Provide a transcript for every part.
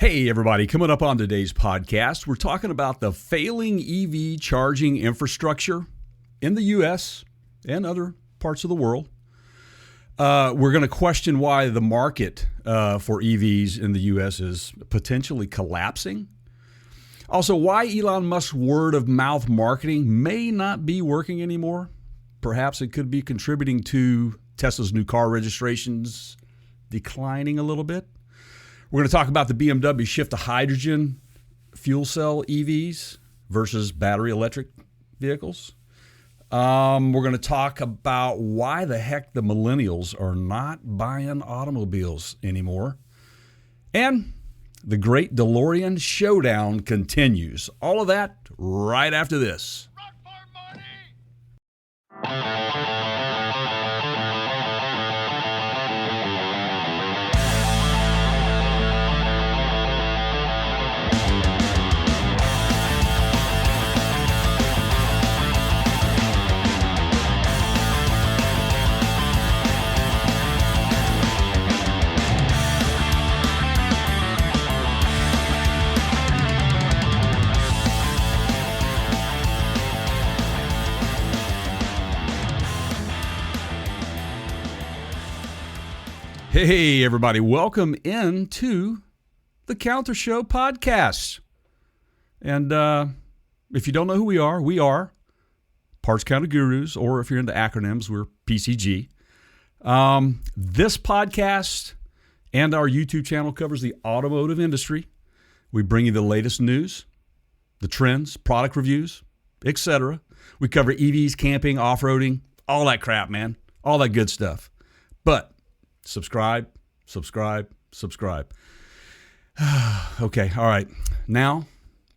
Hey, everybody. Coming up on today's podcast, we're talking about the failing EV charging infrastructure in the U.S. and other parts of the world. We're going to question why the market for EVs in the U.S. is potentially collapsing. Also, why Elon Musk's word-of-mouth marketing may not be working anymore. Perhaps it could be contributing to Tesla's new car registrations declining a little bit. We're going to talk about the BMW shift to hydrogen fuel cell EVs versus battery electric vehicles. We're going to talk about why the heck the millennials are not buying automobiles anymore. And the Great DeLorean Showdown continues. All of that right after this. Rock for money! Hey, everybody. Welcome into the Counter Show podcast. And if you don't know who we are Parts Counter Gurus, or if you're into acronyms, we're PCG. This podcast and our YouTube channel covers the automotive industry. We bring you the latest news, the trends, product reviews, etc. We cover EVs, camping, off-roading, all that crap, man. All that good stuff. But subscribe. Okay, all right. Now,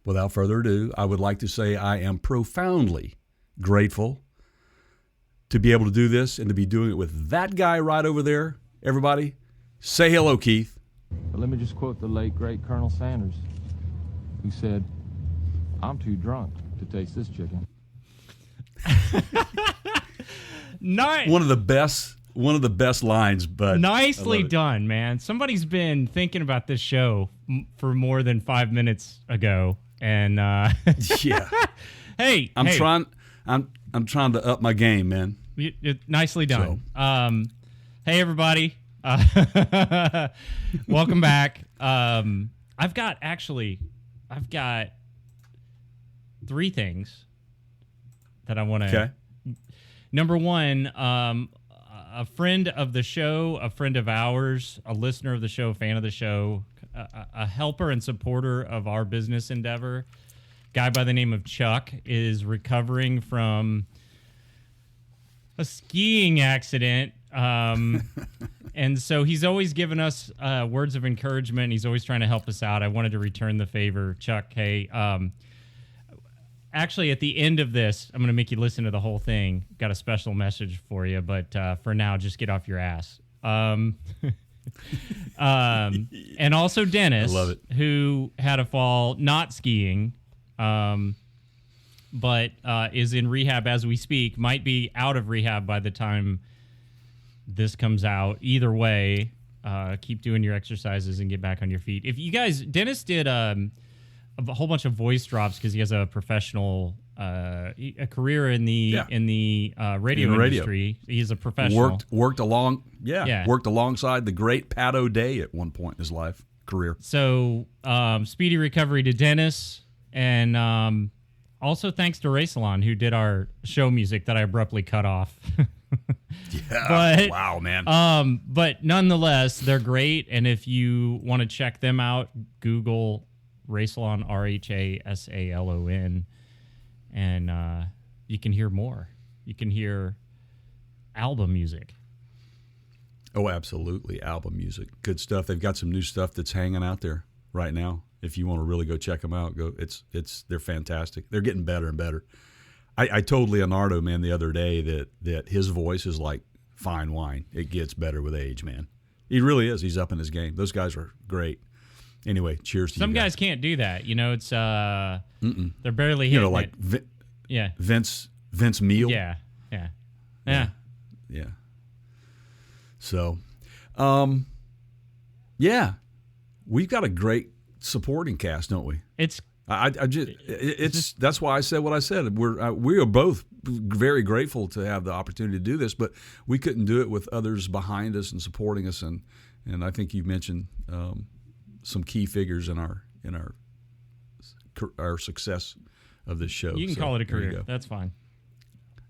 without further ado, I would like to say I am profoundly grateful to be able to do this and to be doing it with that guy right over there. Everybody, say hello, Keith. But let me just quote the late, great Colonel Sanders, who said, "I'm too drunk to taste this chicken." Nice. One of the best lines, but Nicely done, man. Somebody's been thinking about this show for more than 5 minutes ago, and yeah. hey, I'm trying to up my game, man. Nicely done. Hey, everybody, welcome back. I've got three things that I want to. Okay. Number one, a friend of the show, a friend of ours, a listener of the show, a fan of the show, a helper and supporter of our business endeavor, guy by the name of Chuck, is recovering from a skiing accident. And so he's always given us words of encouragement. He's always trying to help us out. I wanted to return the favor. Chuck, hey, actually, at the end of this, I'm going to make you listen to the whole thing. Got a special message for you, but for now, just get off your ass. And also Dennis, I love it. who had a fall not skiing, but is in rehab as we speak, might be out of rehab by the time this comes out. Either way, keep doing your exercises and get back on your feet. If you guys, Dennis did a whole bunch of voice drops because he has a professional a career in the radio industry. He's a professional. Worked alongside the great Pat O'Day at one point in his life career. So speedy recovery to Dennis, and also thanks to Racelon, who did our show music that I abruptly cut off. Yeah, wow, man. But nonetheless, they're great, and if you want to check them out, Google Racelon, RHASALON, and you can hear more. You can hear album music. Oh, absolutely, album music, good stuff. They've got some new stuff that's hanging out there right now. If you want to really go check them out, they're fantastic. They're getting better and better. I told Leonardo, man, the other day that his voice is like fine wine. It gets better with age, man. He really is. He's up in his game. Those guys are great. Anyway, cheers to you. Some guys can't do that. You know, it's they're barely hitting like it. Vince Neil. Yeah. So, we've got a great supporting cast, don't we? It's That's why I said what I said. We are both very grateful to have the opportunity to do this, but we couldn't do it with others behind us and supporting us. And I think you mentioned some key figures in our success of this show. you can So, call it a there you career. go. That's fine.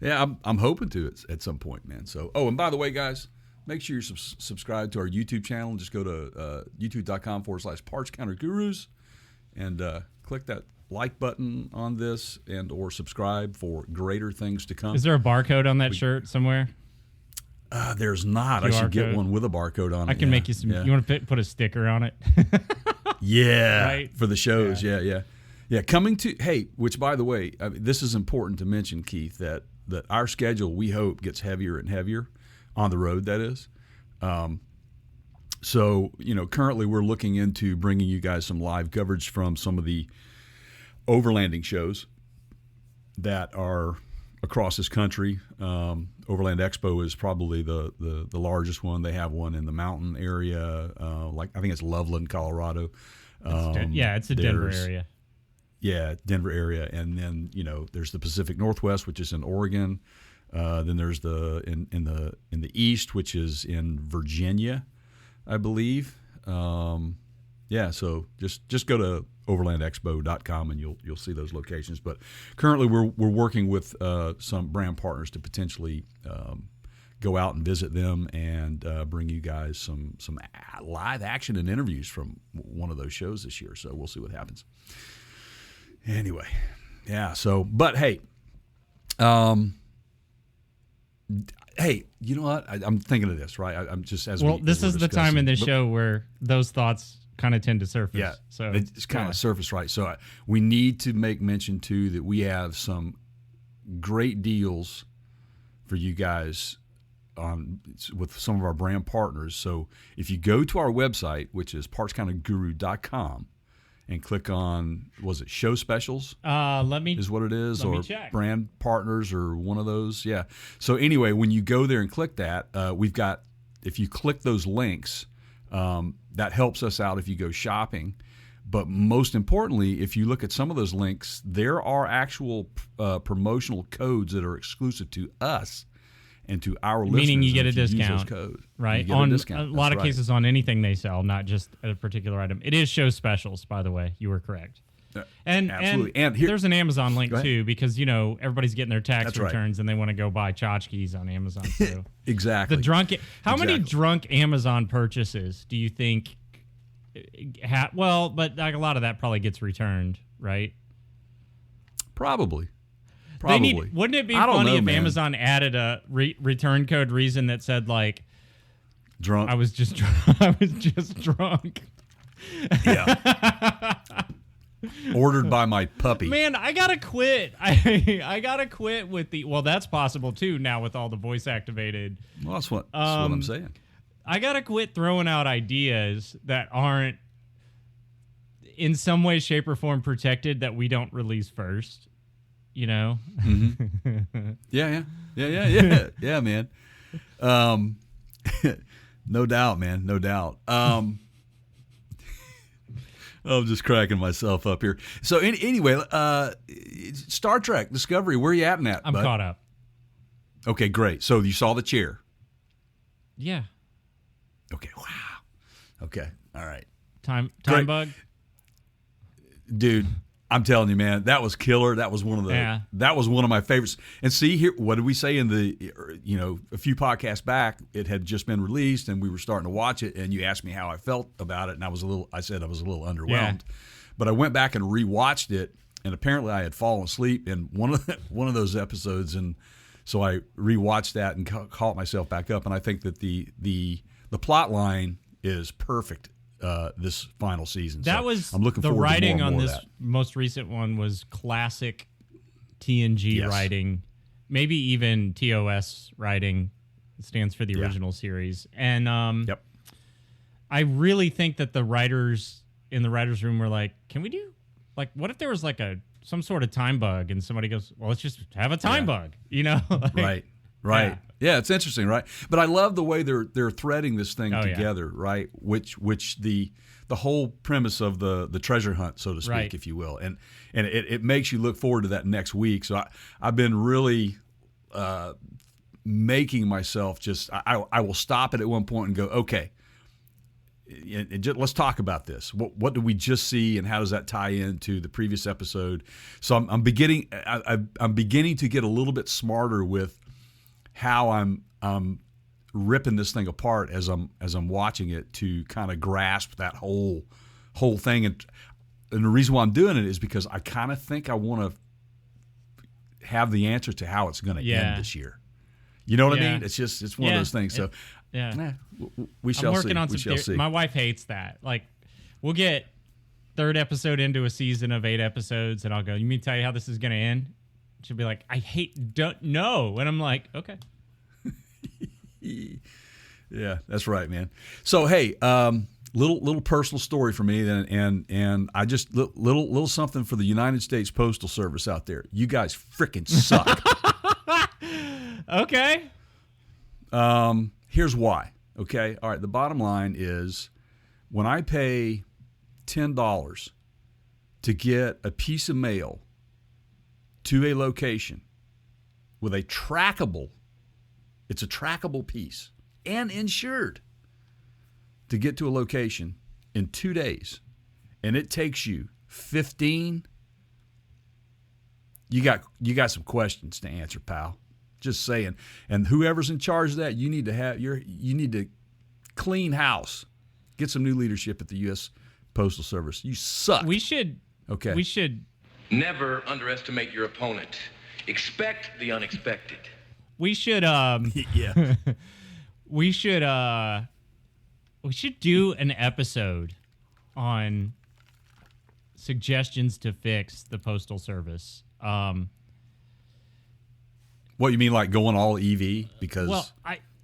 Yeah, I'm hoping to at some point, man. So, and by the way, guys, make sure you're subscribed to our YouTube channel. Just go to youtube.com/Parts Counter Gurus and click that like button on this or subscribe for greater things to come. Is there a barcode on that shirt somewhere? There's not. I QR should get code? one with a barcode on it. I can make you some. Yeah. You want to put a sticker on it? Yeah, Right? for the shows. Yeah. Coming to which by the way, this is important to mention, Keith, that our schedule we hope gets heavier and heavier on the road. That is, so currently we're looking into bringing you guys some live coverage from some of the overlanding shows that are across this country. Overland Expo is probably the largest one. They have one in the mountain area, like I think it's Loveland, Colorado. It's a Denver area. Yeah, Denver area, and then there's the Pacific Northwest, which is in Oregon. Then there's in the east, which is in Virginia, I believe. So just go to overlandexpo.com and you'll see those locations. But currently we're working with some brand partners to potentially go out and visit them and bring you guys some live action and interviews from one of those shows this year. So we'll see what happens. Anyway, yeah. So, but hey, you know what? I'm thinking of this, right? I'm just This is the time in this show where those thoughts kind of tend to surface. Yeah, so it's kind of surface, right? So we need to make mention too that we have some great deals for you guys with some of our brand partners. So if you go to our website, which is partscounterguru.com, and click on, was it show specials? Is what it is, or brand partners, or one of those. Yeah. So anyway, when you go there and click that, we've got. If you click those links, that helps us out if you go shopping. But most importantly, if you look at some of those links, there are actual promotional codes that are exclusive to us and to our listeners. Meaning you get a use discount, those codes. right? You get On a discount. a lot That's of right. cases on anything they sell, not just a particular item. It is show specials, by the way. You were correct. And absolutely. And here, there's an Amazon link too, because everybody's getting their tax That's returns and they want to go buy tchotchkes on Amazon too. exactly. How many drunk Amazon purchases do you think? But like a lot of that probably gets returned, right? Probably. Wouldn't it be funny if Amazon added a return code reason that said like drunk? I was just drunk. Yeah. Ordered by my puppy. Man, I gotta quit. I gotta quit with that's possible too now with all the voice activated. Well, that's what I'm saying. I gotta quit throwing out ideas that aren't in some way, shape, or form protected that we don't release first. Mm-hmm. Yeah, man. No doubt, man. No doubt. I'm just cracking myself up here. So anyway, Star Trek Discovery, where you at in that? I'm caught up. Okay, great. So you saw the chair. Yeah. Okay. Wow. Okay. All right. Time Great. bug. Dude, I'm telling you, man, that was killer. That was one of my favorites. And see here, what did we say in a few podcasts back? It had just been released, and we were starting to watch it. And you asked me how I felt about it, and I said I was a little underwhelmed. Yeah. But I went back and rewatched it, and apparently I had fallen asleep in one of those episodes, and so I rewatched that and caught myself back up. And I think that the plot line is perfect. This final season. That so was I'm looking the forward writing to more on and more this of that. most recent one was classic TNG writing, maybe even TOS writing. It stands for the original series. And I really think that the writers in the writers' room were like, "Can we do what if there was some sort of time bug?" And somebody goes, "Well, let's just have a time bug," Right. Right. Yeah, it's interesting, right? But I love the way they're threading this thing Oh, yeah. together, right? Which the whole premise of the treasure hunt, so to speak, Right. if you will, and it makes you look forward to that next week. So I've been really making myself just I will stop it at one point and go, okay, and just, let's talk about this. What did we just see, and how does that tie into the previous episode? So I'm beginning to get a little bit smarter with how I'm ripping this thing apart as I'm watching it to kind of grasp that whole thing. And the reason why I'm doing it is because I kind of think I want to have the answer to how it's going to end this year. You know what I Yeah. mean? It's one of those things. So we shall I'm working see. on We some shall see. My wife hates that. Like, we'll get third episode into a season of 8 episodes, and I'll go, "You mean to tell you how this is going to end?" She'll be like, don't know. And I'm like, okay. Yeah, that's right, man. So hey, little personal story for me, and I just little something for the United States Postal Service out there. You guys freaking suck. Okay. Here's why. Okay, all right. The bottom line is, when I pay $10 to get a piece of mail to a location with a trackable, it's a trackable piece and insured to get to a location in 2 days, and it takes you 15, you got some questions to answer, pal. Just saying. And whoever's in charge of that, you need to clean house. Get some new leadership at the U.S. Postal Service. You suck. We should Never underestimate your opponent. Expect the unexpected. we should yeah. we should do an episode on suggestions to fix the Postal Service. What, you mean, like going all EV? Because Well,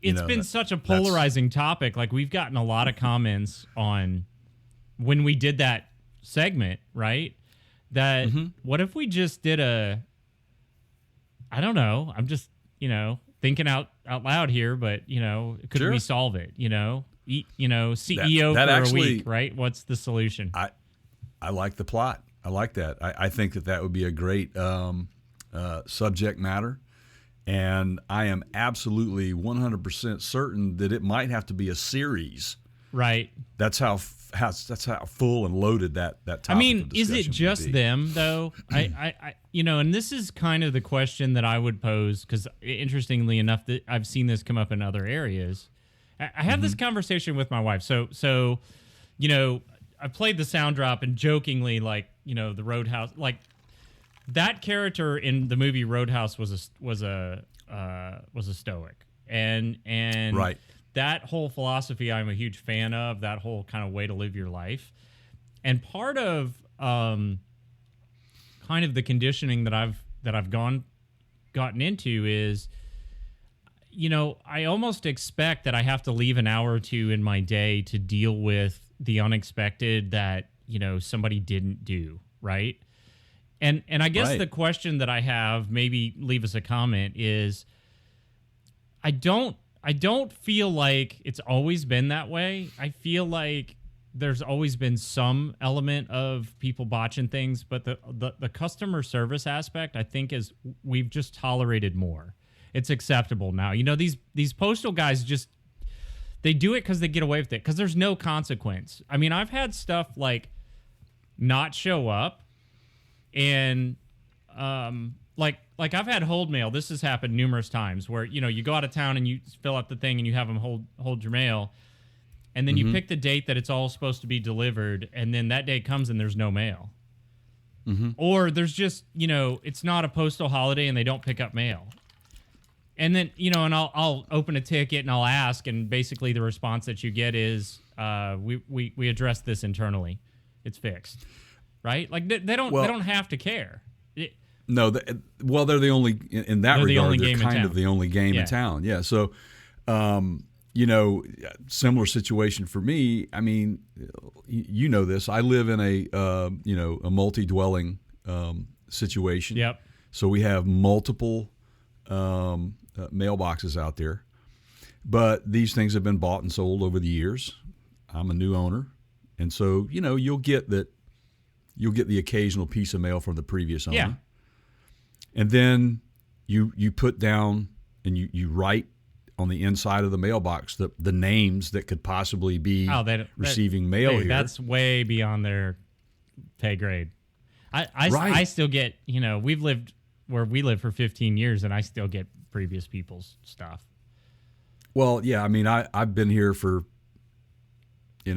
it's been such a polarizing topic. Like, we've gotten a lot of comments on when we did that segment, right? That what if we just did I don't know. I'm just, thinking out loud here, but, could Sure. we solve it? CEO that for actually- a week, right? What's the solution? I like the plot. I like that. I think that would be a great subject matter. And I am absolutely 100% certain that it might have to be a series. Right. That's how full and loaded that topic I mean, of is it discussion would just be. them though? I and this is kind of the question that I would pose, because interestingly enough, that I've seen this come up in other areas. I have this conversation with my wife. So, I played the sound drop and jokingly, like, the Roadhouse, like that character in the movie Roadhouse was a stoic, and Right. that whole philosophy I'm a huge fan of, that whole kind of way to live your life. And part of kind of the conditioning that I've gotten into is, I almost expect that I have to leave an hour or two in my day to deal with the unexpected that, somebody didn't do, right? And I guess Right. the question that I have, maybe leave us a comment, is I don't feel like it's always been that way. I feel like there's always been some element of people botching things, but the customer service aspect, I think, is we've just tolerated more. It's acceptable now. These postal guys they do it because they get away with it, because there's no consequence. I mean, I've had stuff like not show up, and like I've had hold mail. This has happened numerous times where, you go out of town and you fill out the thing and you have them hold your mail, and then you pick the date that it's all supposed to be delivered, and then that day comes and there's no mail. Or there's just, it's not a postal holiday and they don't pick up mail. And then, and I'll open a ticket and I'll ask, and basically the response that you get is, we addressed this internally. It's fixed. Right? Like they don't have to care. No, they're the only, in that They're the regard, only they're game in kind of town. the only game Yeah. in town. Yeah. So, similar situation for me. I mean, you know this. I live in a multi-dwelling situation. Yep. So we have multiple mailboxes out there. But these things have been bought and sold over the years. I'm a new owner. And so, you'll get the occasional piece of mail from the previous owner. Yeah. And then you put down and you write on the inside of the mailbox the names that could possibly be receiving mail here. That's way beyond their pay grade. I still get, we've lived where we live for 15 years, and I still get previous people's stuff. Well, yeah, I mean, I've been here for, 8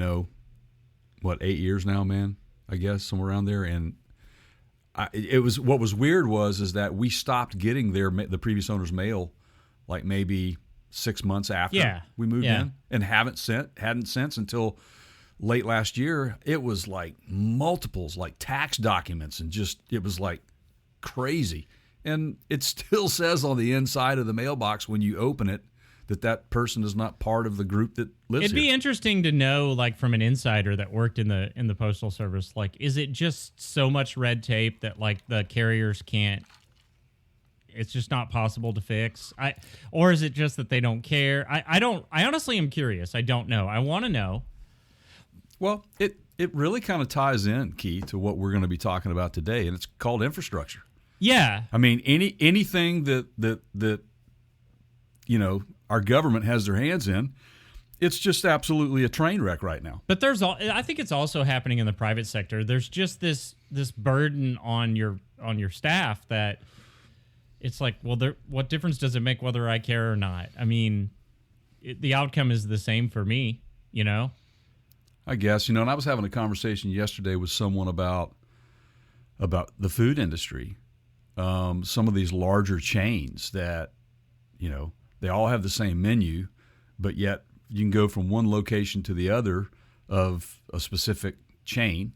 years now, man, I guess, somewhere around there. And what was weird is that we stopped getting the previous owner's mail like maybe 6 months after we moved in, and hadn't since until late last year. It was like multiples, like tax documents, and it was like crazy. And it still says on the inside of the mailbox when you open it that person is not part of the group that lives here. It'd be interesting to know, like, from an insider that worked in the Postal Service, like, is it just so much red tape that, like, the carriers can't, it's just not possible to fix? Or is it just that they don't care? I honestly am curious. I don't know. I want to know. Well, it really kind of ties in, Keith, to what we're going to be talking about today, and it's called infrastructure. Yeah. I mean, anything that our government has their hands in, it's just absolutely a train wreck right now. But I think it's also happening in the private sector. There's just this burden on your staff that it's like, well, what difference does it make whether I care or not? I mean, the outcome is the same for me, I guess, and I was having a conversation yesterday with someone about the food industry. Some of these larger chains that, they all have the same menu, but yet you can go from one location to the other of a specific chain,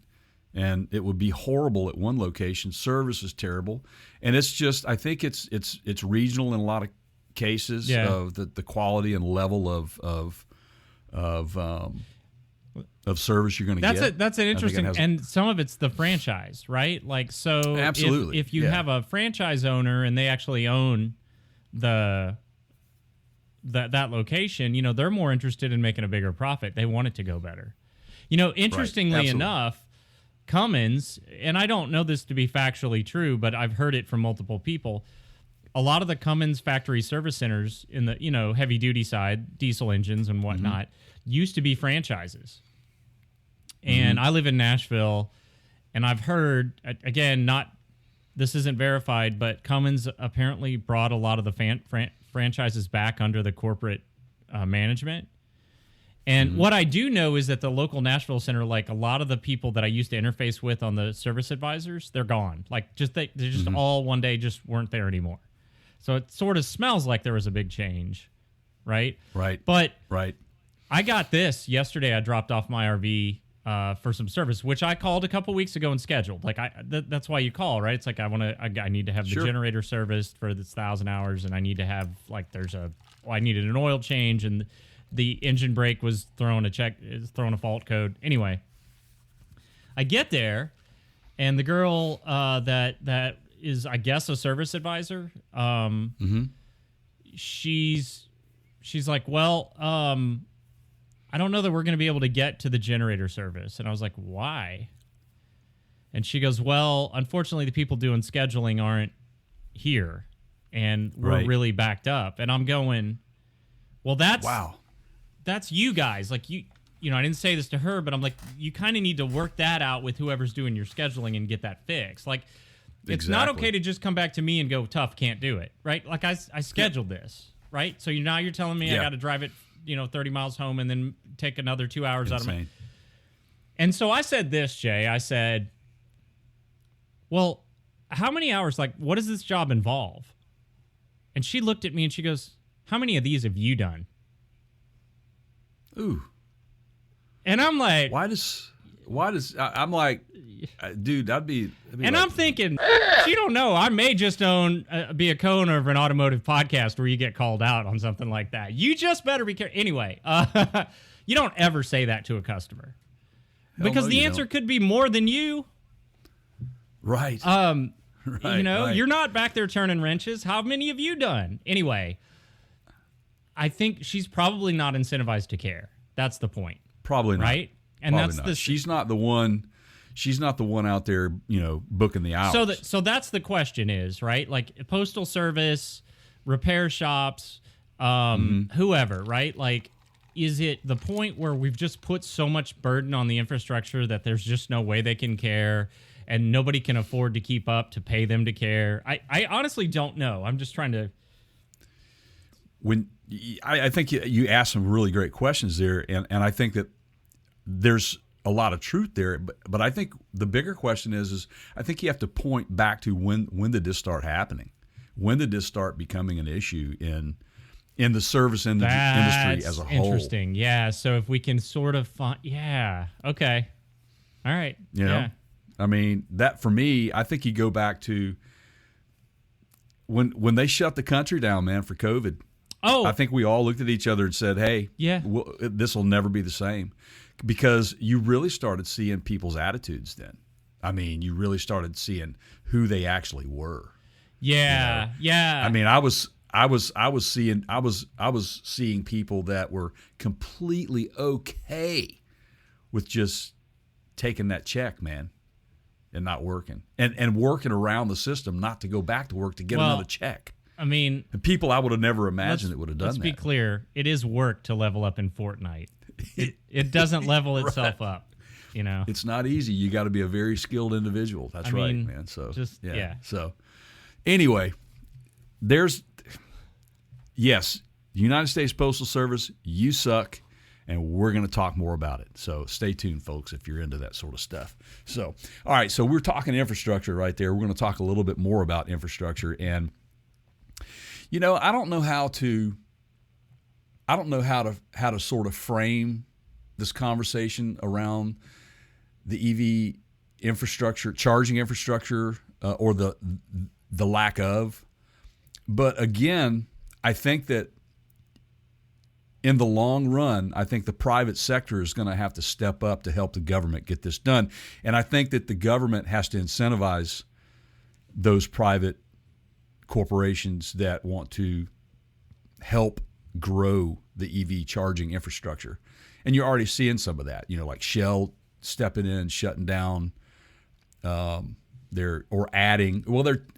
and it would be horrible at one location. Service is terrible, and it's just, I think it's regional in a lot of cases of the quality and level of service you're going to get. That's an interesting, and some of it's the franchise, right? Like, so absolutely, if you have a franchise owner and they actually own that location, they're more interested in making a bigger profit. They want it to go better. Interestingly enough, Cummins, and I don't know this to be factually true, but I've heard it from multiple people. A lot of the Cummins factory service centers in the heavy duty side, diesel engines and whatnot, used to be franchises. And I live in Nashville, and I've heard, again, this isn't verified, but Cummins apparently brought a lot of the franchises back under the corporate management. And what I do know is that the local Nashville center, like a lot of the people that I used to interface with on the service advisors, they're gone. Like, they just all one day just weren't there anymore. So it sort of smells like there was a big change, right? Right. But right. I got this yesterday. I dropped off my RV for some service, which I called a couple weeks ago and scheduled. Like, that's why you call, right? It's like I need to have the generator serviced for this 1,000 hours, and I need to have, like, I needed an oil change, and the engine brake was throwing a fault code. Anyway, I get there, and the girl that is, I guess, a service advisor, she's like, well, I don't know that we're going to be able to get to the generator service. And I was like, why? And she goes, well, unfortunately, the people doing scheduling aren't here, and we're really backed up. And I'm going, well, that's you guys. Like, I didn't say this to her, but I'm like, you kind of need to work that out with whoever's doing your scheduling and get that fixed. Like, it's not okay to just come back to me and go, tough, can't do it, right? Like, I scheduled this, right? So now you're telling me I got to drive it 30 miles home and then take another 2 hours out of my... And so I said this, Jay. I said, well, how many hours, like, what does this job involve? And she looked at me and she goes, how many of these have you done? Ooh. And I'm like... I'm like, dude, that'd be and like, I'm thinking, you don't know. I may just be a co-owner of an automotive podcast where you get called out on something like that. You just better be careful. Anyway, you don't ever say that to a customer. Because the answer could be more than you. Right. You're not back there turning wrenches. How many have you done? Anyway, I think she's probably not incentivized to care. That's the point. Probably not. Right? And Probably that's not. She's not the one. She's not the one out there, booking the hours. So that's the question is, right? Like Postal Service, repair shops, whoever, right? Like, is it the point where we've just put so much burden on the infrastructure that there's just no way they can care and nobody can afford to keep up to pay them to care? I honestly don't know. I'm just trying to... I think you asked some really great questions there, and I think that there's a lot of truth there, but I think the bigger question is I think you have to point back to when did this start happening? When did this start becoming an issue in the service industry as a whole? Interesting. Yeah. So if we can sort of find, okay, all right. Yeah. I mean, that for me, I think you go back to when they shut the country down, man, for COVID. Oh, I think we all looked at each other and said, "Hey, this will never be the same." Because you really started seeing people's attitudes then. I mean, you really started seeing who they actually were. Yeah, yeah. I mean, I was seeing people that were completely okay with just taking that check, man, and not working, and working around the system not to go back to work to get another check. I mean, the people I would have never imagined that would have done that. Let's be clear. It is work to level up in Fortnite. It doesn't level itself up, It's not easy. You got to be a very skilled individual. That's right, man. So yeah. So anyway, yes, United States Postal Service, you suck, and we're going to talk more about it. So stay tuned, folks, if you're into that sort of stuff. So, all right, so we're talking infrastructure right there. We're going to talk a little bit more about infrastructure, and I don't know how to sort of frame this conversation around the EV infrastructure, charging infrastructure, or the lack of. But again, I think that in the long run, I think the private sector is going to have to step up to help the government get this done. And I think that the government has to incentivize those private corporations that want to help grow the EV charging infrastructure. And you're already seeing some of that, like Shell stepping in, shutting down, they're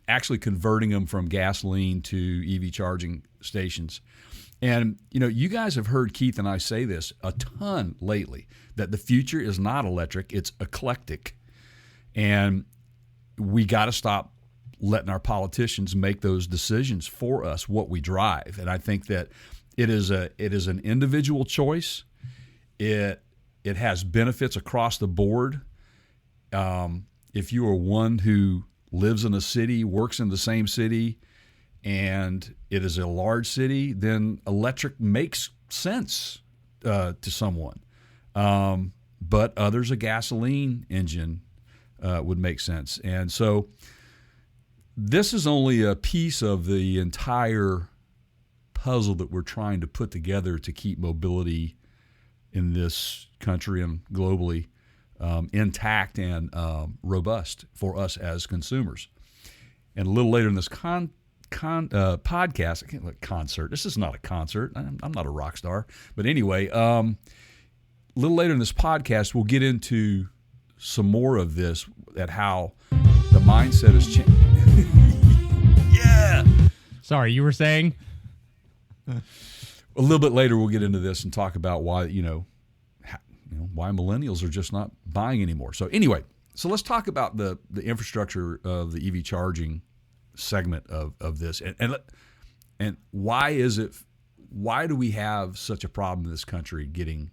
actually converting them from gasoline to EV charging stations. And, you guys have heard Keith and I say this a ton lately, that the future is not electric, it's eclectic. And we got to stop letting our politicians make those decisions for us, what we drive. And I think that it is an individual choice. It has benefits across the board. If you are one who lives in a city, works in the same city, and it is a large city, then electric makes sense to someone. But others, a gasoline engine would make sense. And so this is only a piece of the entire puzzle that we're trying to put together to keep mobility in this country and globally intact and robust for us as consumers. And a little later in this podcast, I can't like concert. This is not a concert. I'm not a rock star. But anyway, a little later in this podcast, we'll get into some more of this, at how the mindset has changed. Yeah. Sorry, you were saying? A little bit later, we'll get into this and talk about why, why millennials are just not buying anymore. So anyway, let's talk about the infrastructure of the EV charging segment of this, and why do we have such a problem in this country getting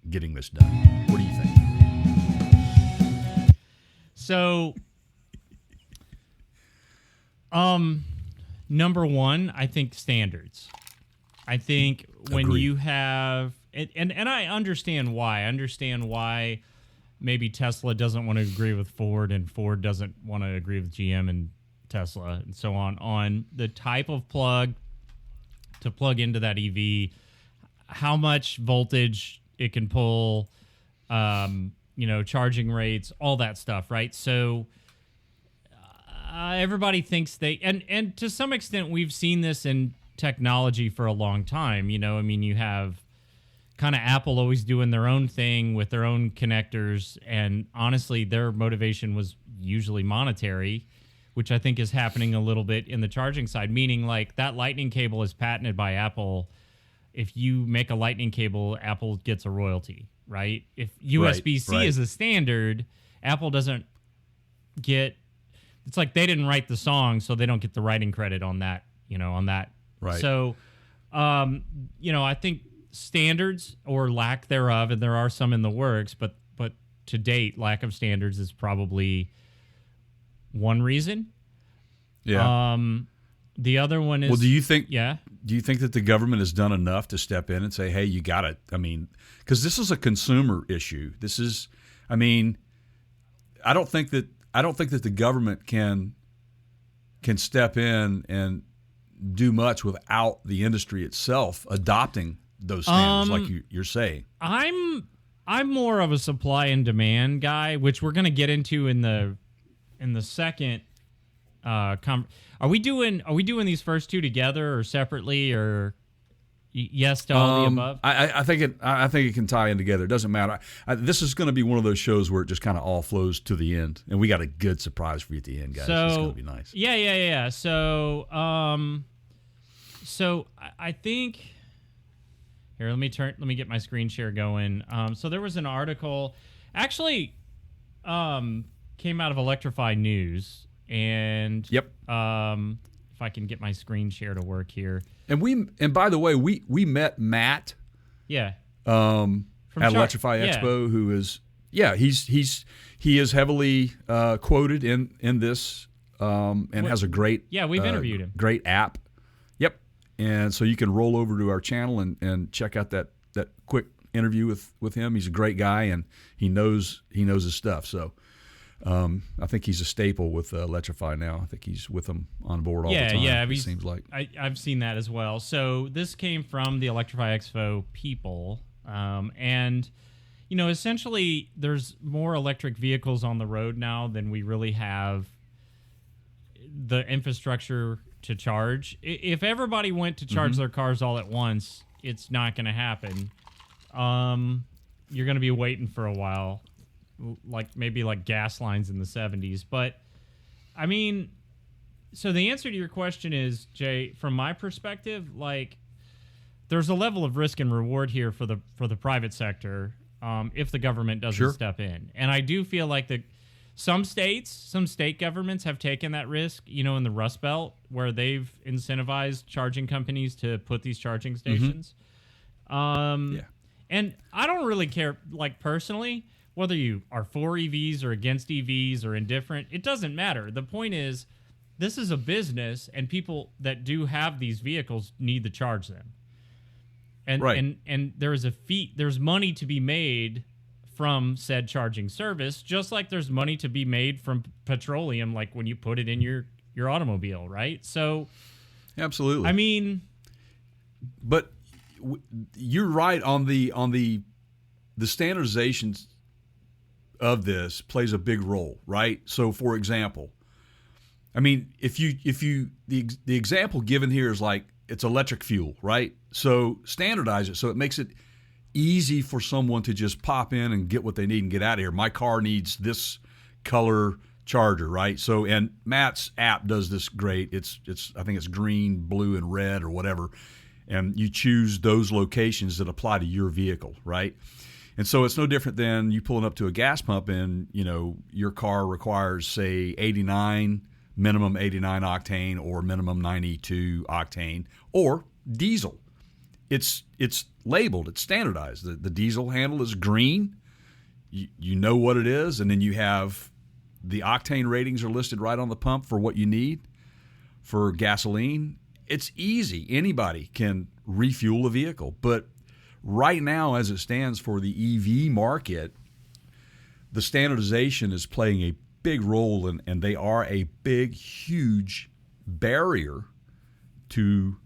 this done? What do you think? So, number one, I think standards. I think when Agreed. you have, and I understand why. I understand why maybe Tesla doesn't want to agree with Ford, and Ford doesn't want to agree with GM and Tesla and so on the type of plug to plug into that EV, how much voltage it can pull, charging rates, all that stuff, right? So everybody thinks and to some extent we've seen this in technology for a long time. I mean, you have kind of Apple always doing their own thing with their own connectors, and honestly, their motivation was usually monetary, which I think is happening a little bit in the charging side, meaning like that lightning cable is patented by Apple. If you make a lightning cable, Apple gets a royalty, right? If USB-C is a standard, Apple doesn't get, it's like they didn't write the song, so they don't get the writing credit on that, on that. Right. So, I think standards or lack thereof, and there are some in the works, but to date, lack of standards is probably one reason. Yeah. The other one is, well, do you think yeah, that the government has done enough to step in and say, hey, you got it? I mean, because this is a consumer issue. This is, I mean, I don't think that the government can step in and do much without the industry itself adopting those standards, like you're saying. I'm more of a supply and demand guy, which we're going to get into in the second. Are we doing these first two together or separately, or yes to all the above? I think it can tie in together. It doesn't matter. This is going to be one of those shows where it just kind of all flows to the end, and we got a good surprise for you at the end, guys. So, it's going to be nice. Yeah. So I think here. Let me get my screen share going. So there was an article, actually, came out of Electrify News, and yep. If I can get my screen share to work here. And by the way, we met Matt. Yeah. At Electrify Expo, who is he is heavily quoted in this and has a great we've interviewed him. Great app. Yep. And so you can roll over to our channel and check out that quick interview with him. He's a great guy, and he knows his stuff. So I think he's a staple with Electrify now. I think he's with them on board all the time. Yeah, it seems like. I've seen that as well. So this came from the Electrify Expo people, and essentially there's more electric vehicles on the road now than we really have the infrastructure to charge. If everybody went to charge their cars all at once, it's not going to happen. You're going to be waiting for a while. Maybe like gas lines in the 70s. But, I mean, so the answer to your question is, Jay, from my perspective, there's a level of risk and reward here for the private sector if the government doesn't step in. And I do feel like some state governments have taken that risk, in the Rust Belt, where they've incentivized charging companies to put these charging stations. And I don't really care, personally, whether you are for EVs or against EVs or indifferent, it doesn't matter. The point is, this is a business, and people that do have these vehicles need to charge them. And there's money to be made from said charging service, just like there's money to be made from petroleum, like when you put it in your automobile, right? So, absolutely. I mean, but you're right on the standardizations of this plays a big role, right? So, for example, I mean, if the example given here is like it's electric fuel, right? So standardize it so it makes it easy for someone to just pop in and get what they need and get out of here. My car needs this color charger, right? So, and Matt's app does this great. It's I think it's green, blue, and red or whatever, and you choose those locations that apply to your vehicle, right? And so it's no different than you pulling up to a gas pump and, your car requires, say, minimum 89 octane or minimum 92 octane or diesel. It's labeled, it's standardized. The diesel handle is green. You know what it is, and then you have the octane ratings are listed right on the pump for what you need. For gasoline, it's easy. Anybody can refuel a vehicle, but right now, as it stands for the EV market, the standardization is playing a big role, and they are a big, huge barrier to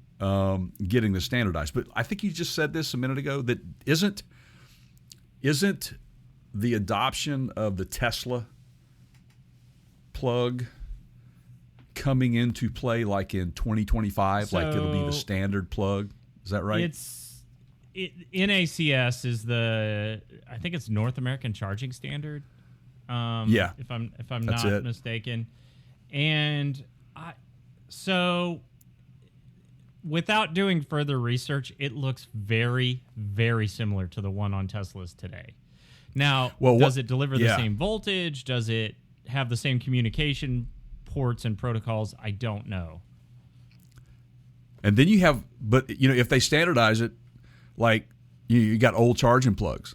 getting this standardized. But I think you just said this a minute ago, that isn't the adoption of the Tesla plug coming into play like in 2025, like it'll be the standard plug. Is that right? NACS is I think it's North American Charging Standard. If I'm not mistaken. And so without doing further research, it looks very, very similar to the one on Teslas today. Now, does it deliver the same voltage? Does it have the same communication ports and protocols? I don't know. And then if they standardize it, like you got old charging plugs,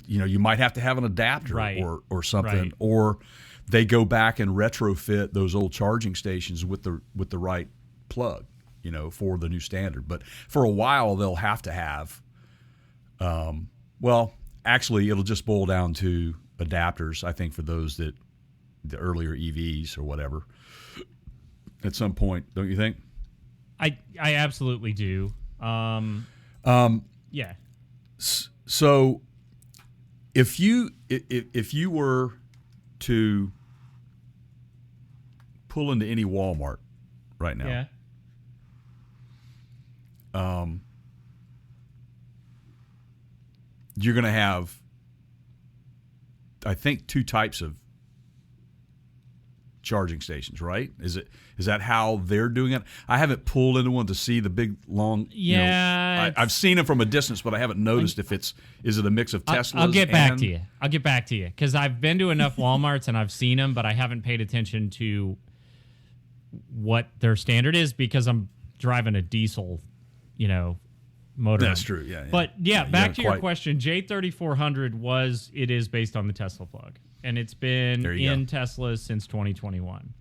you might have to have an adapter or something, right. Or they go back and retrofit those old charging stations with the right plug, for the new standard. But for a while, they'll have to have, actually, it'll just boil down to adapters, I think, for those the earlier EVs or whatever at some point, don't you think? I absolutely do. Yeah. So if you were to pull into any Walmart right now, yeah. You're going to have, I think, two types of charging stations, right? Is that how they're doing it? I haven't pulled into one to see the big long. Yeah, I've seen it from a distance, but I haven't noticed if is it a mix of Teslas? I'll get back to you because I've been to enough Walmarts and I've seen them, but I haven't paid attention to what their standard is because I'm driving a diesel, motor. That's true. Yeah. But back to your question, J3400 is based on the Tesla plug. And it's been in Teslas since 2021.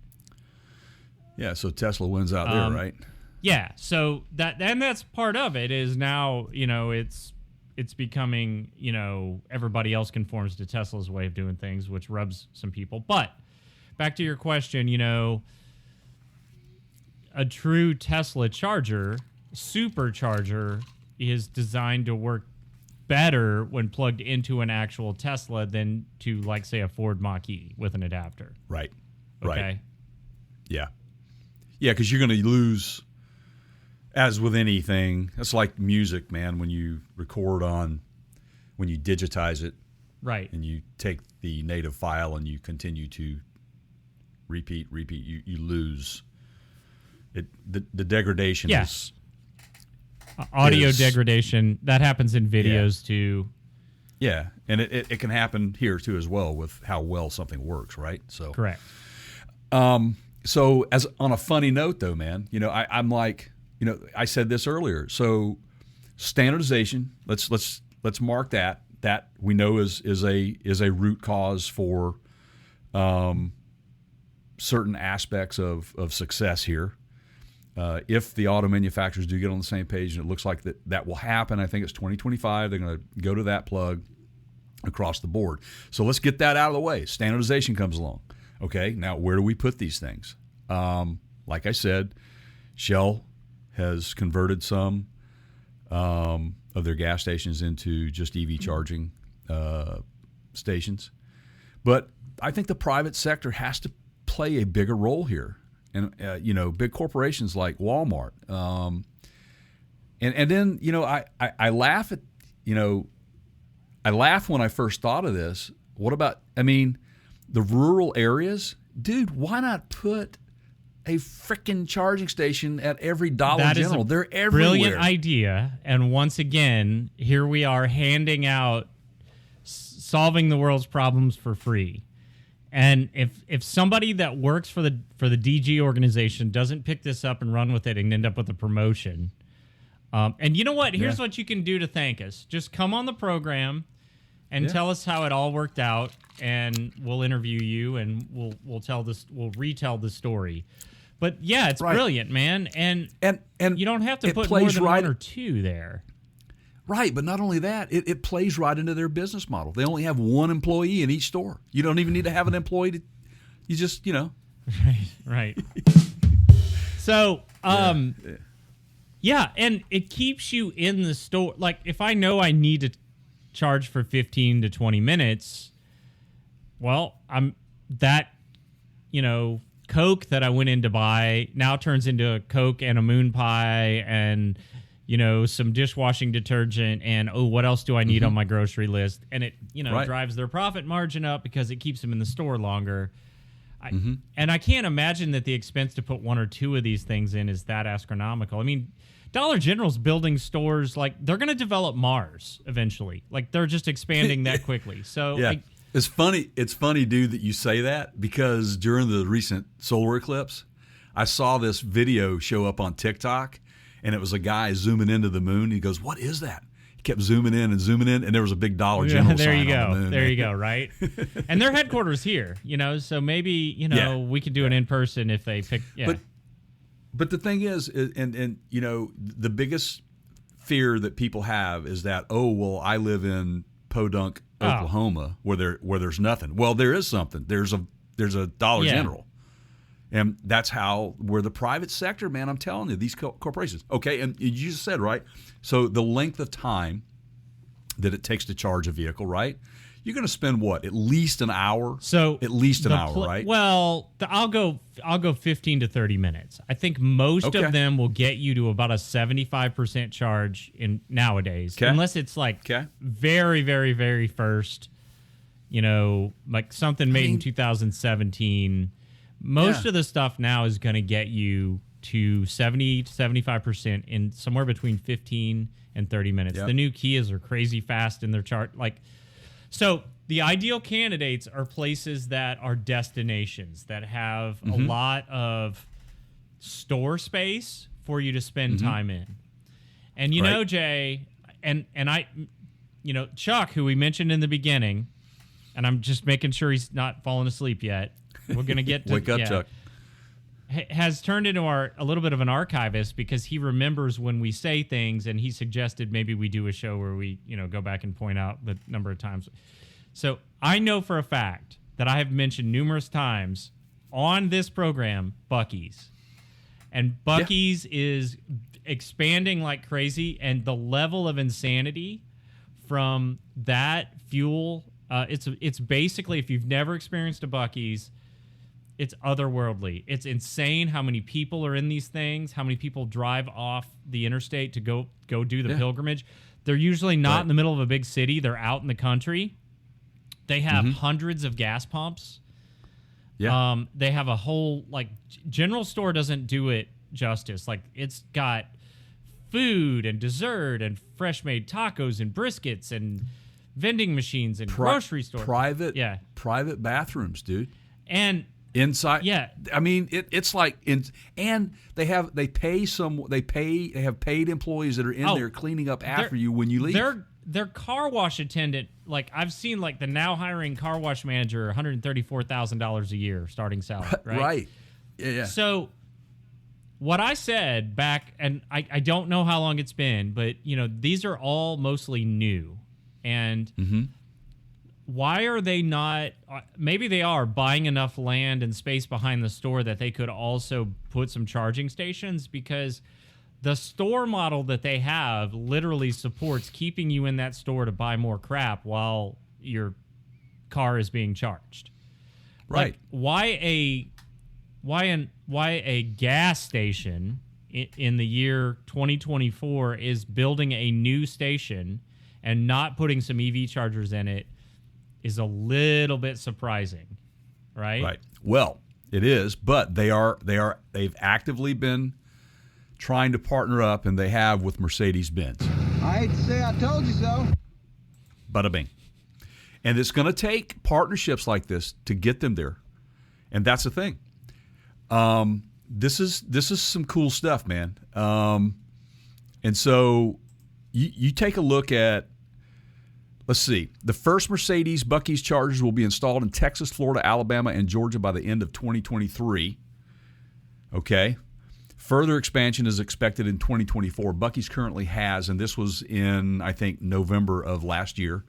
Yeah, so Tesla wins out there, right? Yeah, so that's part of it is now, it's becoming, everybody else conforms to Tesla's way of doing things, which rubs some people. But back to your question, a true Tesla charger, supercharger, is designed to work better when plugged into an actual Tesla than to, like, say, a Ford Mach-E with an adapter. Right. Okay? Right. Yeah. Yeah, because you're going to lose, as with anything, it's like music, man, when you when you digitize it. Right. And you take the native file and you continue to repeat, you lose. The degradation is... Audio degradation, that happens in videos too. Yeah, and it can happen here too as well with how well something works, right? So correct. So as on a funny note though, man, I'm like, I said this earlier. So standardization, let's mark that we know is a root cause for certain aspects of success here. If the auto manufacturers do get on the same page, and it looks like that will happen, I think it's 2025, they're going to go to that plug across the board. So let's get that out of the way. Standardization comes along. Okay, now where do we put these things? Like I said, Shell has converted some of their gas stations into just EV charging stations. But I think the private sector has to play a bigger role here. And, big corporations like Walmart. And then, I laugh at, I laugh when I first thought of this. What about, the rural areas? Dude, why not put a freaking charging station at every Dollar General? They're everywhere. Brilliant idea. And once again, here we are handing out, solving the world's problems for free. And if somebody that works for the DG organization doesn't pick this up and run with it and end up with a promotion, and you know what? Here's what you can do to thank us. Just come on the program and tell us how it all worked out, and we'll interview you and we'll retell the story. But yeah, it's brilliant, man. And you don't have to put more than one or two there. Right, but not only that, it plays right into their business model. They only have one employee in each store. You don't even need to have an employee. You just, Right. So, and it keeps you in the store. Like, if I know I need to charge for 15 to 20 minutes, well, Coke that I went in to buy now turns into a Coke and a moon pie and, some dishwashing detergent and, what else do I need on my grocery list? And it, Right. drives their profit margin up because it keeps them in the store longer. And I can't imagine that the expense to put one or two of these things in is that astronomical. I mean, Dollar General's building stores, like, they're going to develop Mars eventually. Like, they're just expanding that quickly. So, Yeah. It's funny, dude, that you say that, because during the recent solar eclipse, I saw this video show up on TikTok, and it was a guy zooming into the moon. He goes, "What is that?" He kept zooming in, and there was a big Dollar General there sign you go. on the moon. There you go, right? And their headquarters here, so maybe, we could do an in-person if they pick, But the thing is, and the biggest fear that people have is that, I live in Podunk, Oklahoma, where there's nothing. Well, there is something. There's a Dollar General, and that's where the private sector, man. I'm telling you, these corporations. Okay, and you just said, right. So the length of time that it takes to charge a vehicle, right? You're going to spend what? At least an hour. So at least an hour, right? Well, I'll go 15 to 30 minutes. I think most of them will get you to about a 75% charge in nowadays, unless it's like very, very, very first. Like something made in 2017. Most of the stuff now is going to get you to 70 to 75% in somewhere between 15 and 30 minutes. The new Kias are crazy fast in their chart, like. So the ideal candidates are places that are destinations that have a lot of store space for you to spend time in. And Jay, and I, Chuck, who we mentioned in the beginning, and I'm just making sure he's not falling asleep yet. We're gonna get to wake up, Chuck. Has turned into a little bit of an archivist because he remembers when we say things, and he suggested maybe we do a show where we, go back and point out the number of times. So I know for a fact that I have mentioned numerous times on this program Buc-ee's. And Buc-ee's is expanding like crazy, and the level of insanity from that fuel, it's basically, if you've never experienced a Buc-ee's, it's otherworldly. It's insane how many people are in these things, how many people drive off the interstate to go do the pilgrimage. They're usually not in the middle of a big city. They're out in the country. They have hundreds of gas pumps. Yeah. They have a whole, General Store doesn't do it justice. Like, it's got food and dessert and fresh made tacos and briskets and vending machines and grocery store. Private bathrooms, dude. And inside, I mean, it's like and they have paid employees that are in there cleaning up after you when you leave. Their car wash attendant, like, I've seen, like, the now hiring car wash manager, $134,000 a year starting salary, right? Right. Yeah. So what I said back, and I don't know how long it's been, but these are all mostly new, and why are they not, maybe they are buying enough land and space behind the store that they could also put some charging stations, because the store model that they have literally supports keeping you in that store to buy more crap while your car is being charged. Right. Like, why a gas station in the year 2024 is building a new station and not putting some EV chargers in it is a little bit surprising, right? Right. Well, it is, but they've actively been trying to partner up, and they have with Mercedes-Benz. I hate to say I told you so. Bada bing. And it's going to take partnerships like this to get them there. And that's the thing. This is some cool stuff, man. And so you take a look at, let's see, the first Mercedes Buc-ee's chargers will be installed in Texas, Florida, Alabama, and Georgia by the end of 2023. Okay. Further expansion is expected in 2024. Buc-ee's currently has, and this was in, I think, November of last year,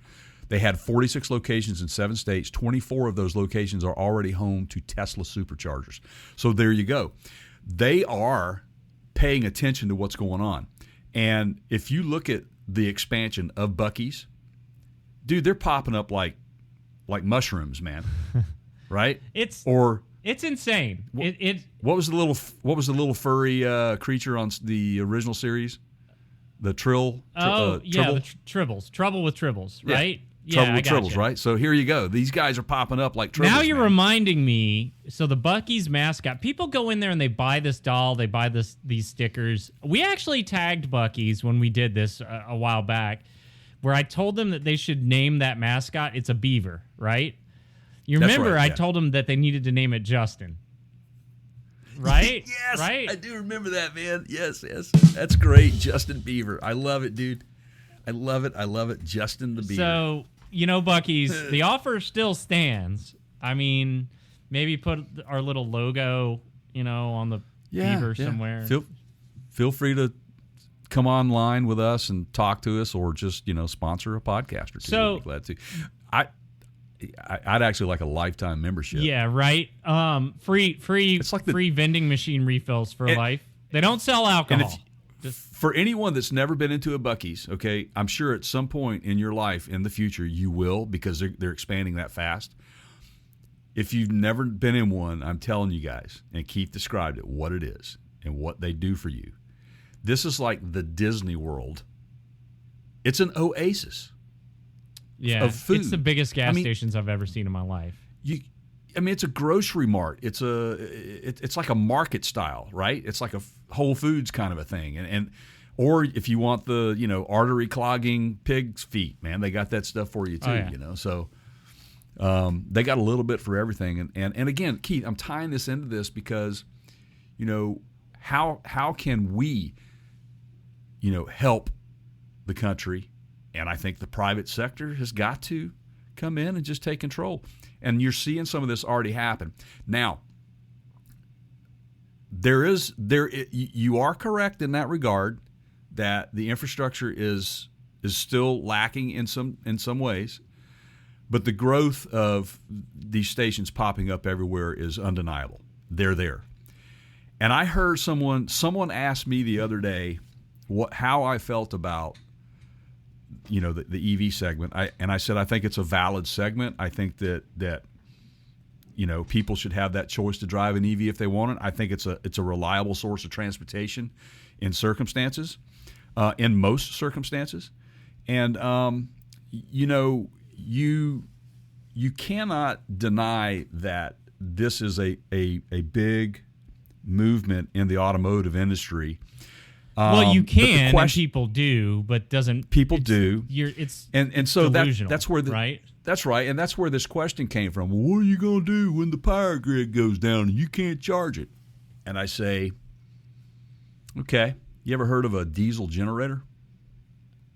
they had 46 locations in 7 states. 24 of those locations are already home to Tesla superchargers. So there you go. They are paying attention to what's going on. And if you look at the expansion of Buc-ee's, dude, they're popping up like mushrooms, man. Right? It's It's insane. What was the little furry creature on the original series? The Tribbles. Tribbles. Trouble with Tribbles, right? Trouble with Tribbles, right? So here you go. These guys are popping up like Tribbles. Now you're reminding me. So the Buc-ee's mascot, people go in there and they buy this doll, they buy these stickers. We actually tagged Buc-ee's when we did this a while back, where I told them that they should name that mascot. It's a beaver, right? You remember I told them that they needed to name it Justin. Right? Yes, right? I do remember that, man. Yes. That's great. Justin Beaver. I love it, dude. I love it. Justin the Beaver. So, Buc-ee's, the offer still stands. I mean, maybe put our little logo, on the beaver somewhere. Feel free to come online with us and talk to us, or just, sponsor a podcast or two. So, I'd be glad to. I'd actually like a lifetime membership. Yeah, right. Free vending machine refills for life. They don't sell alcohol. For anyone that's never been into a Buc-ee's, okay, I'm sure at some point in your life in the future you will, because they're expanding that fast. If you've never been in one, I'm telling you guys, and Keith described it, what it is and what they do for you. This is like the Disney World. It's an oasis. Yeah, of food. It's the biggest gas stations I've ever seen in my life. It's a grocery mart. It's like a market style, right? It's like a Whole Foods kind of a thing, or if you want the artery clogging pig's feet, man, they got that stuff for you too. Oh, yeah. So they got a little bit for everything. And again, Keith, I'm tying this into this because how can we help the country? And I think the private sector has got to come in and just take control. And you're seeing some of this already happen. Now, you are correct in that regard that the infrastructure is still lacking in some ways, but the growth of these stations popping up everywhere is undeniable. They're there. And I heard someone asked me the other day how I felt about the EV segment. I said I think it's a valid segment. I think that people should have that choice to drive an EV if they want it. I think it's a reliable source of transportation in in most circumstances. And you cannot deny that this is a big movement in the automotive industry. Well, you can, and people do, but doesn't. People do. It's and so delusional, that's where right? That's right, and that's where this question came from. Well, what are you going to do when the power grid goes down and you can't charge it? And I say, okay, you ever heard of a diesel generator?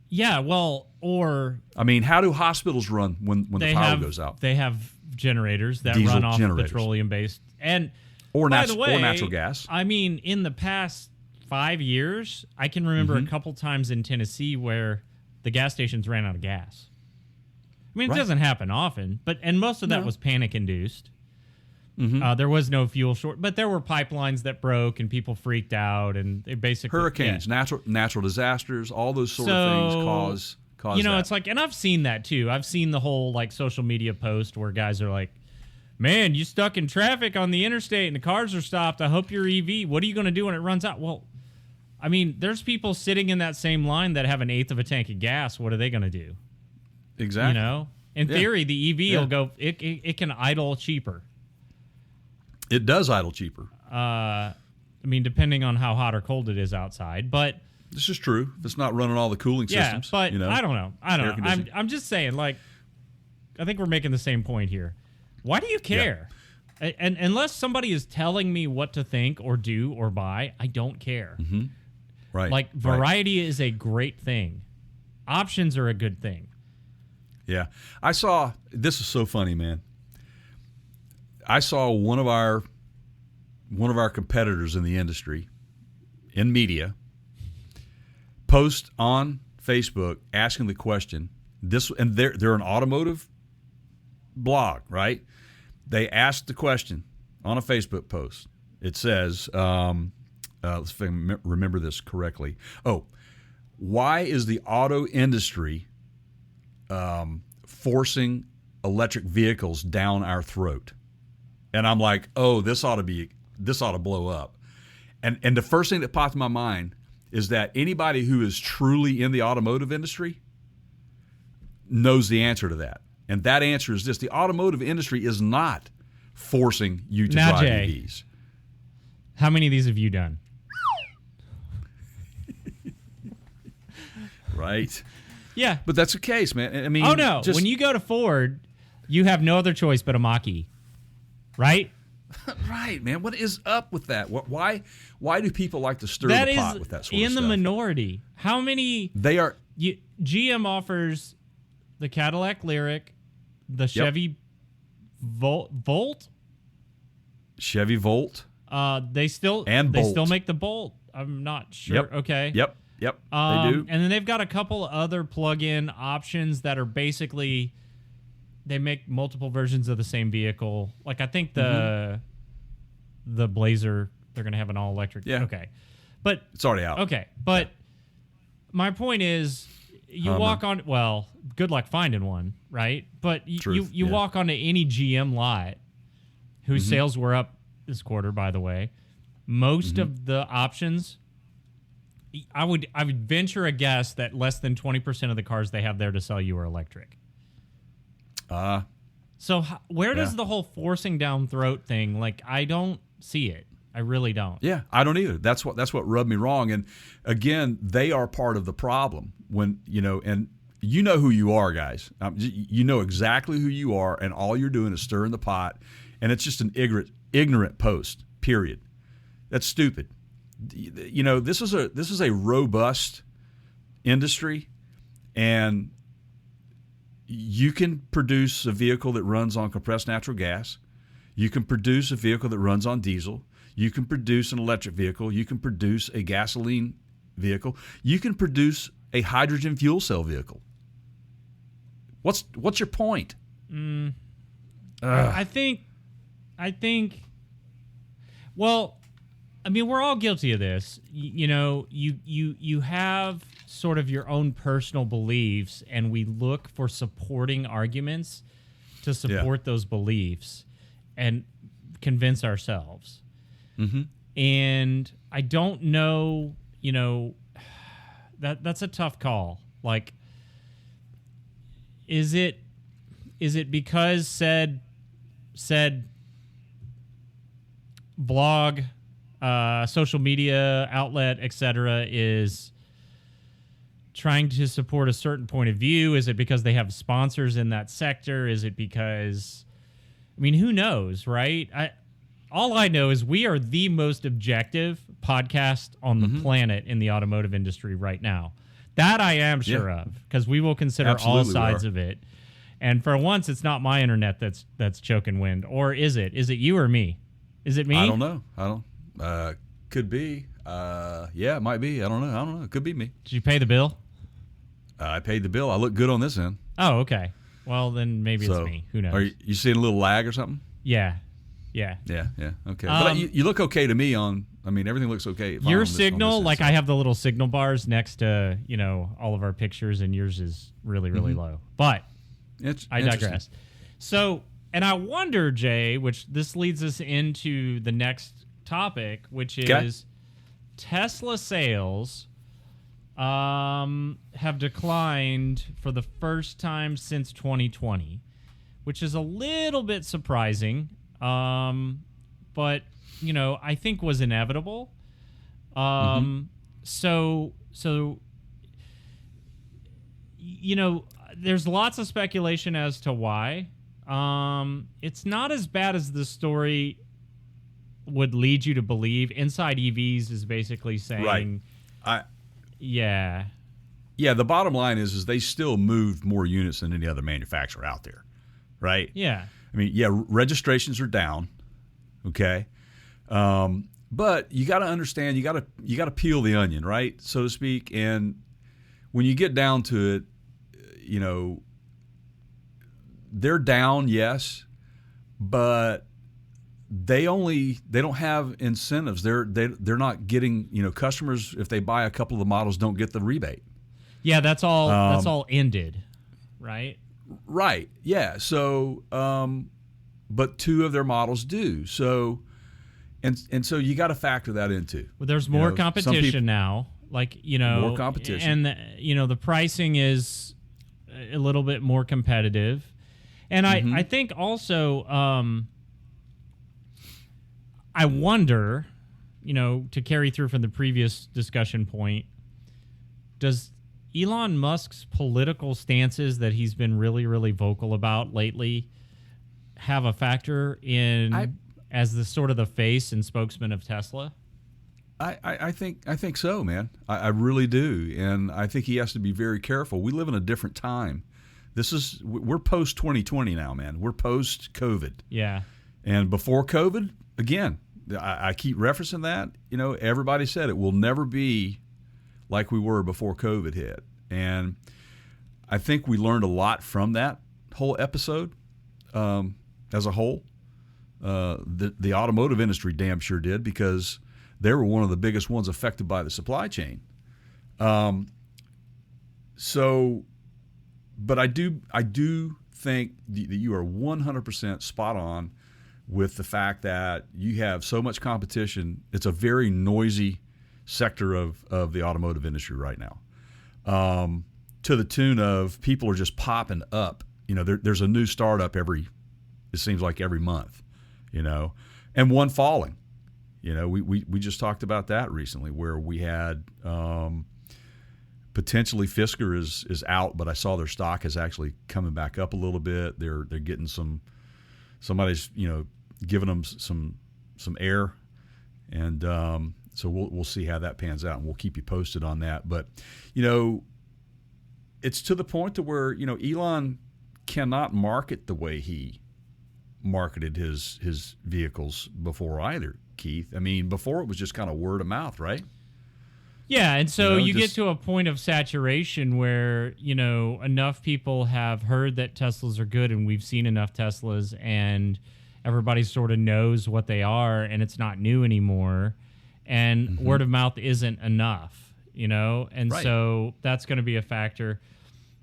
Yeah, well, how do hospitals run when the power goes out? They have generators that Diesel run off generators. petroleum-based, or by the way, natural gas. In the past 5 years, I can remember a couple times in Tennessee where the gas stations ran out of gas. It doesn't happen often, and most of that was panic-induced. Mm-hmm. There was no fuel short, but there were pipelines that broke and people freaked out, and it basically hurricanes, natural disasters, all those sort of things cause. That. It's like, and I've seen that too. I've seen the whole social media post where guys are like, "Man, you stuck in traffic on the interstate and the cars are stopped. I hope your EV. What are you going to do when it runs out?" Well, there's people sitting in that same line that have an eighth of a tank of gas. What are they going to do? Exactly. In theory, the EV will go. It can idle cheaper. It does idle cheaper. Depending on how hot or cold it is outside, but this is true. If it's not running all the cooling systems, but I don't know. I'm just saying. I think we're making the same point here. Why do you care? Yeah. And unless somebody is telling me what to think or do or buy, I don't care. Mm-hmm. Right. Variety is a great thing. Options are a good thing. Yeah. This is so funny, man. I saw one of our competitors in the industry, in media, post on Facebook asking the question. And they're an automotive blog, right? They asked the question on a Facebook post. It says, let's see if I remember this correctly. Oh, why is the auto industry forcing electric vehicles down our throat? and I'm like, oh, this ought to blow up. And the first thing that popped in my mind is that anybody who is truly in the automotive industry knows the answer to that. And that answer is this: the automotive industry is not forcing you to drive Jay, EVs. How many of these have you done? Right. Yeah. But that's the case, man. I mean, oh, no. When you go to Ford, you have no other choice but a Mach-E, right? Right, man. What is up with that? Why do people like to stir the pot with that sort of stuff? In the minority. How many... They are... GM offers the Cadillac Lyriq, the Chevy Volt? Chevy Volt. They still make the Bolt. I'm not sure. Yep. Okay. Yep. They do. And then they've got a couple other plug-in options that are basically... They make multiple versions of the same vehicle. Like, I think the Blazer, they're going to have an all-electric. Yeah. Okay. But it's already out. Okay. But my point is, you walk on... Well, good luck finding one, right? But you walk onto any GM lot whose sales were up this quarter, by the way. Most of the options... I would venture a guess that less than 20% of the cars they have there to sell you are electric. So where does the whole forcing down throat thing, like, I don't see it. I really don't. Yeah, I don't either. That's what rubbed me wrong. And again, they are part of the problem when, and you know who you are, guys. You know exactly who you are, and all you're doing is stirring the pot, and it's just an ignorant post, period. That's stupid. This is a robust industry, and you can produce a vehicle that runs on compressed natural gas. You can produce a vehicle that runs on diesel. You can produce an electric vehicle. You can produce a gasoline vehicle. You can produce a hydrogen fuel cell vehicle. What's your point? I think. Well, I mean, we're all guilty of this. You have sort of your own personal beliefs, and we look for supporting arguments to support those beliefs and convince ourselves. Mm-hmm. And I don't know, that's a tough call. Like, is it because said blog, social media outlet, etc., is trying to support a certain point of view? Is it because they have sponsors in that sector? Is it because, I mean, who knows, right? All I know is we are the most objective podcast on the planet in the automotive industry right now. That I am sure of, because we will consider all sides of it. And for once, it's not my internet that's choking wind. Or is it? Is it you or me? Is it me? I don't know. Could be. Yeah, it might be. I don't know. It could be me. Did you pay the bill? I paid the bill. I look good on this end. Oh, okay. Well, then maybe it's me. Who knows? Are you seeing a little lag or something? Yeah. Okay. But you look okay to me on. I mean, everything looks okay. Your signal, like I have the little signal bars next to all of our pictures, and yours is really, really low. But I digress. So, and I wonder, Jay, which this leads us into the next topic, which is Tesla sales have declined for the first time since 2020, which is a little bit surprising, but I think was inevitable. So there's lots of speculation as to why. It's not as bad as the story would lead you to believe. Inside EVs is basically saying, Yeah, the bottom line is they still moved more units than any other manufacturer out there, right? Yeah. I mean, registrations are down, okay? But you got to understand, you got to peel the onion, right, so to speak. And when you get down to it, they're down, yes, but they don't have incentives. They're not getting, customers, if they buy a couple of the models, don't get the rebate. Yeah, that's all ended, right? Right. Yeah. So but 2 of their models do. So, and so you got to factor that into. Well, there's more competition now. Like, more competition. And, the pricing is a little bit more competitive. And I think also, I wonder, to carry through from the previous discussion point, does Elon Musk's political stances that he's been really, really vocal about lately have a factor in as the sort of the face and spokesman of Tesla? I think so, man. I really do, and I think he has to be very careful. We live in a different time. We're post 2020 now, man. We're post COVID. Yeah. And before COVID, again, I keep referencing that. Everybody said it will never be like we were before COVID hit, and I think we learned a lot from that whole episode as a whole. The automotive industry damn sure did, because they were one of the biggest ones affected by the supply chain. But I do think that you are 100% spot on with the fact that you have so much competition. It's a very noisy sector of the automotive industry right now, to the tune of people are just popping up. There's a new startup it seems like every month, and one falling. We just talked about that recently, where we had potentially Fisker is out, but I saw their stock is actually coming back up a little bit. They're getting somebody's giving them some air, and so we'll see how that pans out, and we'll keep you posted on that. But it's to the point to where Elon cannot market the way he marketed his vehicles before either, Keith. I mean, before it was just kind of word of mouth, right? Yeah, and so you get to a point of saturation where, enough people have heard that Teslas are good, and we've seen enough Teslas, and everybody sort of knows what they are, and it's not new anymore, and word of mouth isn't enough, and right. So that's going to be a factor.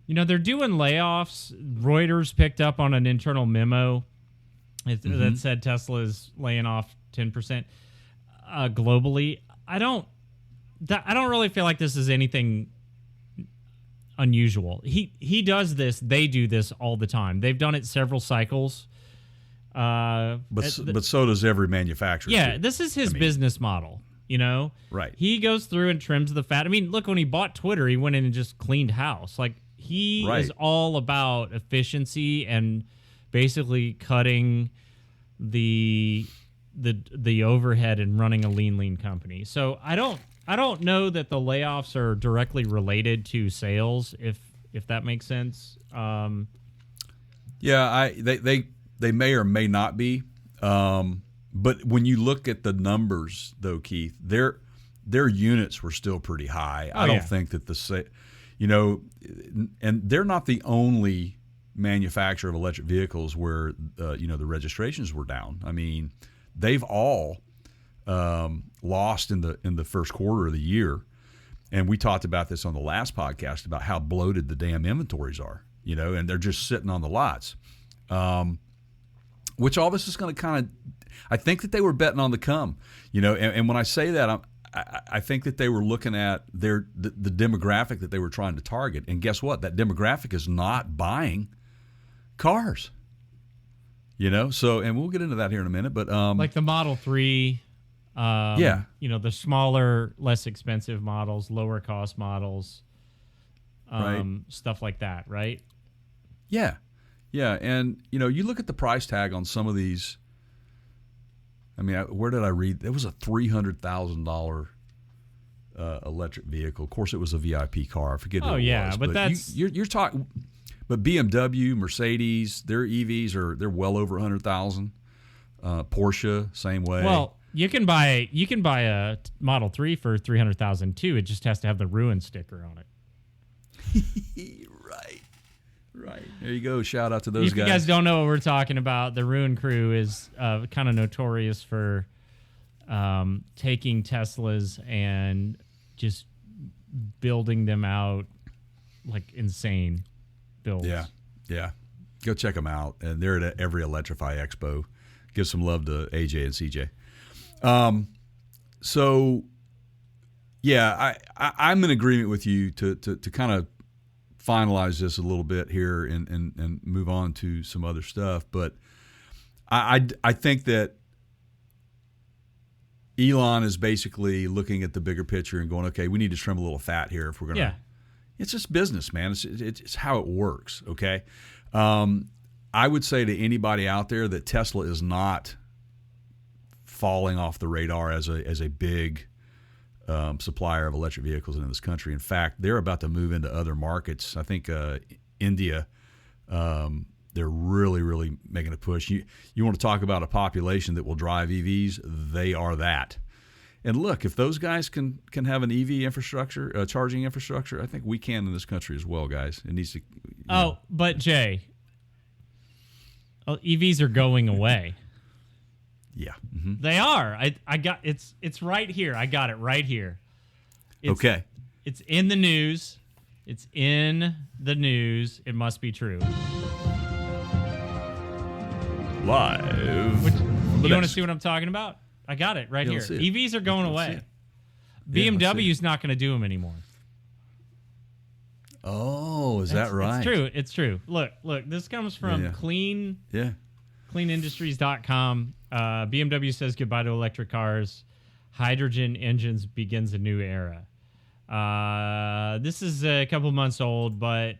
They're doing layoffs. Reuters picked up on an internal memo that said Tesla is laying off 10% globally. I don't really feel like this is anything unusual. He does this. They do this all the time. They've done it several cycles. But so does every manufacturer. Yeah, too. this is his business model. Right. He goes through and trims the fat. I mean, look, when he bought Twitter, he went in and just cleaned house. Like, he is all about efficiency and basically cutting the overhead and running a lean company. So I don't know that the layoffs are directly related to sales, if that makes sense. Yeah, they may or may not be. But when you look at the numbers, though, Keith, their units were still pretty high. I don't think that and they're not the only manufacturer of electric vehicles where the registrations were down. I mean, they've all lost in the first quarter of the year, and we talked about this on the last podcast about how bloated the damn inventories are. And they're just sitting on the lots. Which all this is going to kind of, I think that they were betting on the come, and when I say that, I think that they were looking at the demographic that they were trying to target, and guess what? That demographic is not buying cars, So, and we'll get into that here in a minute, but like the Model 3, the smaller, less expensive models, lower cost models, stuff like that, right? Yeah. Yeah, and you look at the price tag on some of these. I mean, where did I read? It was a $300,000 electric vehicle. Of course, it was a VIP car. I forget who it was. But that's you're talking. But BMW, Mercedes, their EVs they're well over 100,000. Porsche, same way. Well, you can buy a Model 3 for 300,000 too. It just has to have the Ruin sticker on it. Right. There you go. Shout out to those guys. If you guys don't know what we're talking about, the Ruin crew is kind of notorious for taking Teslas and just building them out like insane builds. Yeah. Go check them out. And they're at every Electrify Expo. Give some love to AJ and CJ. So, yeah, I'm in agreement with you to kind of finalize this a little bit here and move on to some other stuff. But I think that Elon is basically looking at the bigger picture and going, okay, we need to trim a little fat here if we're going to. Yeah. It's just business, man. It's how it works, okay? I would say to anybody out there that Tesla is not falling off the radar as a big supplier of electric vehicles in this country. In fact, they're about to move into other markets. I think India, they're really, really making a push. You want to talk about a population that will drive EVs? They are that. And look, if those guys can have an EV infrastructure, charging infrastructure, I think we can in this country as well, guys. It needs to. But Jay, EVs are going away. Yeah, they are. I got it's right here. I got it right here. Okay, it's in the news. It's in the news. It must be true. Live. You want to see what I'm talking about? I got it right here. EVs are going away. BMW's not going to do them anymore. Oh, is that right? It's true. It's true. Look. This comes from cleanindustries.com. BMW says goodbye to electric cars. Hydrogen engines begins a new era. This is a couple months old, but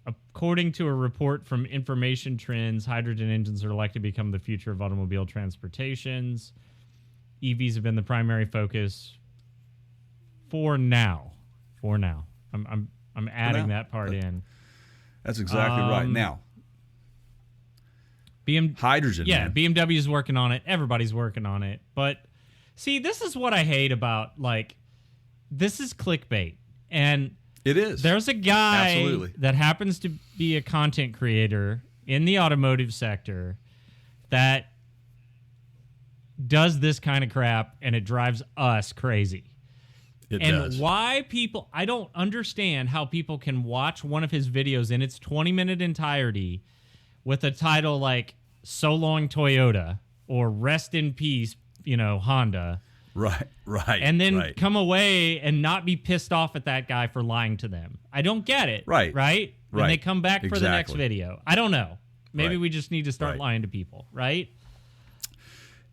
according to a report from Information Trends, hydrogen engines are likely to become the future of automobile transportations. EVs have been the primary focus for now. I'm adding that part in. That's exactly right. Now, hydrogen. Yeah, man. BMW is working on it. Everybody's working on it. But see, this is what I hate about this is clickbait. And it is. There's a guy that happens to be a content creator in the automotive sector that does this kind of crap, and it drives us crazy. It does. Why people, I don't understand how people can watch one of his videos in its 20-minute entirety with a title like So Long Toyota or Rest in Peace, Honda. Right. And then come away and not be pissed off at that guy for lying to them. I don't get it. Right. And they come back for the next video. I don't know. Maybe we just need to start lying to people, right?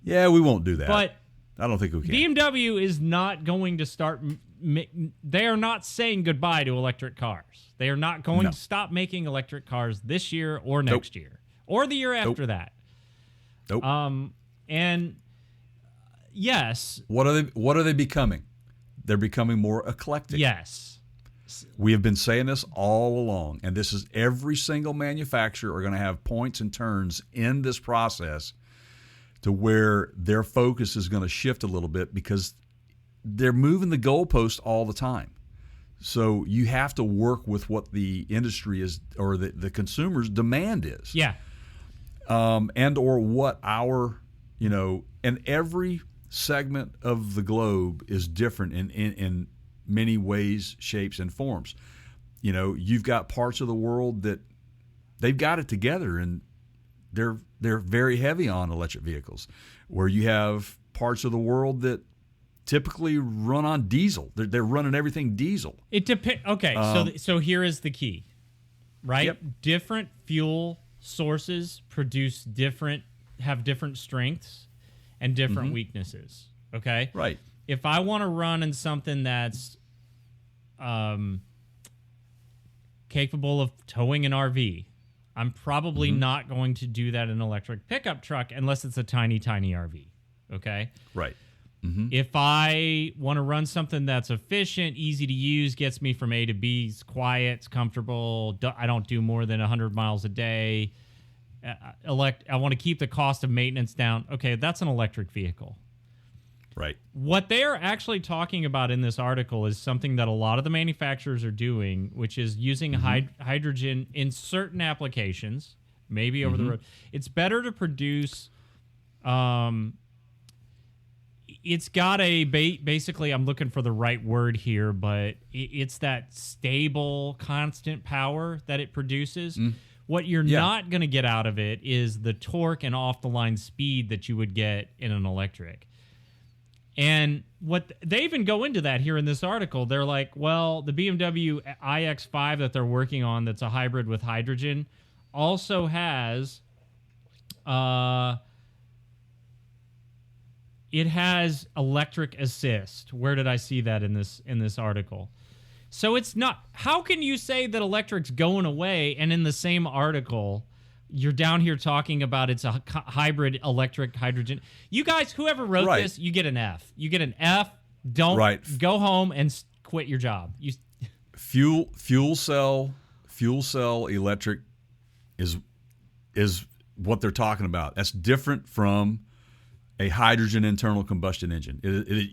Yeah, we won't do that. But I don't think we can. BMW is not going to start. They are not saying goodbye to electric cars. They are not going to stop making electric cars this year or next year or the year after that. Nope. And yes. What are they becoming? They're becoming more eclectic. Yes. We have been saying this all along, and this is every single manufacturer are going to have points and turns in this process to where their focus is going to shift a little bit because they're moving the goalpost all the time. So you have to work with what the industry is or the consumer's demand is. Yeah. And or what our, and every segment of the globe is different in many ways, shapes, and forms. You've got parts of the world that they've got it together and they're very heavy on electric vehicles, where you have parts of the world that typically run on diesel. They're running everything diesel. It depends. Okay, so here is the key, right? Yep. Different fuel sources have different strengths and different weaknesses. Okay, right. If I want to run in something that's capable of towing an RV, I'm probably not going to do that in an electric pickup truck unless it's a tiny, tiny RV. Okay? Right. If I want to run something that's efficient, easy to use, gets me from A to B, it's quiet, it's comfortable, I don't do more than 100 miles a day, I want to keep the cost of maintenance down, okay, that's an electric vehicle. Right. What they are actually talking about in this article is something that a lot of the manufacturers are doing, which is using hydrogen in certain applications, maybe over the road. It's better to produce it's got a basically, I'm looking for the right word here, but it's that stable, constant power that it produces. What you're not going to get out of it is the torque and off-the-line speed that you would get in an electric. And what they even go into that here in this article. They're like, well, the BMW iX5 that they're working on, that's a hybrid with hydrogen, also has it has electric assist. Where did I see that in this article? So it's not. How can you say that electric's going away, and in the same article you're down here talking about it's a hybrid electric hydrogen? You guys, whoever wrote this, you get an F. You get an F. Don't go home and quit your job. You fuel cell electric is what they're talking about. That's different from a hydrogen internal combustion engine.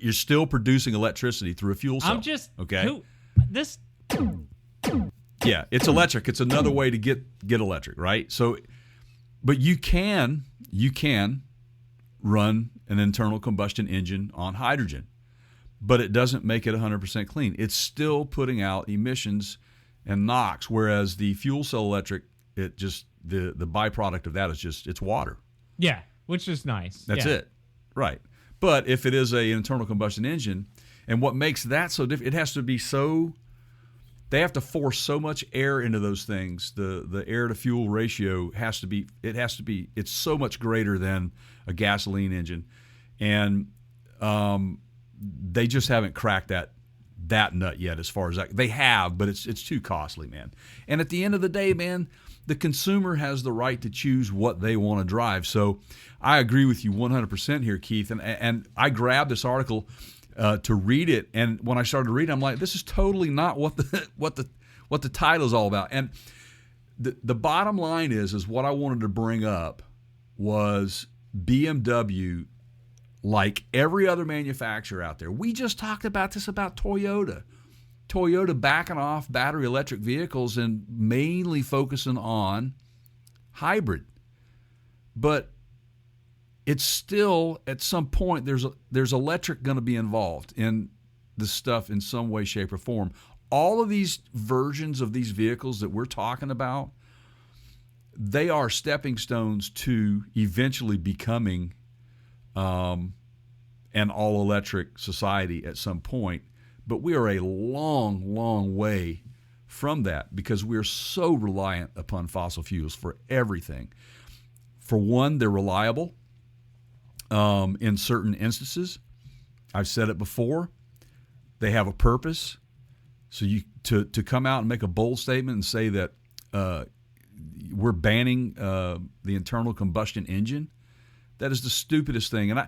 You're still producing electricity through a fuel cell. Yeah, it's electric. It's another way to get electric, right? So, but you can run an internal combustion engine on hydrogen, but it doesn't make it 100% clean. It's still putting out emissions and NOx, whereas the fuel cell electric, it just the byproduct of that is just it's water. Yeah, which is nice. That's it, right? But if it is an internal combustion engine, and what makes that so different, it has to be so. They have to force so much air into those things. The air to fuel ratio has to be. It's so much greater than a gasoline engine, and they just haven't cracked that nut yet. As far as that, they have, but it's too costly, man. And at the end of the day, man, the consumer has the right to choose what they want to drive. So I agree with you 100% here, Keith. And I grabbed this article to read it, and when I started reading, I'm like, this is totally not what the title is all about. And the bottom line is what I wanted to bring up was BMW, like every other manufacturer out there. We just talked about this about Toyota. Toyota backing off battery electric vehicles and mainly focusing on hybrid. But it's still, at some point, there's electric going to be involved in this stuff in some way, shape, or form. All of these versions of these vehicles that we're talking about, they are stepping stones to eventually becoming an all-electric society at some point. But we are a long, long way from that because we are so reliant upon fossil fuels for everything. For one, they're reliable. In certain instances, I've said it before, they have a purpose. So to come out and make a bold statement and say that we're banning the internal combustion engine, that is the stupidest thing. And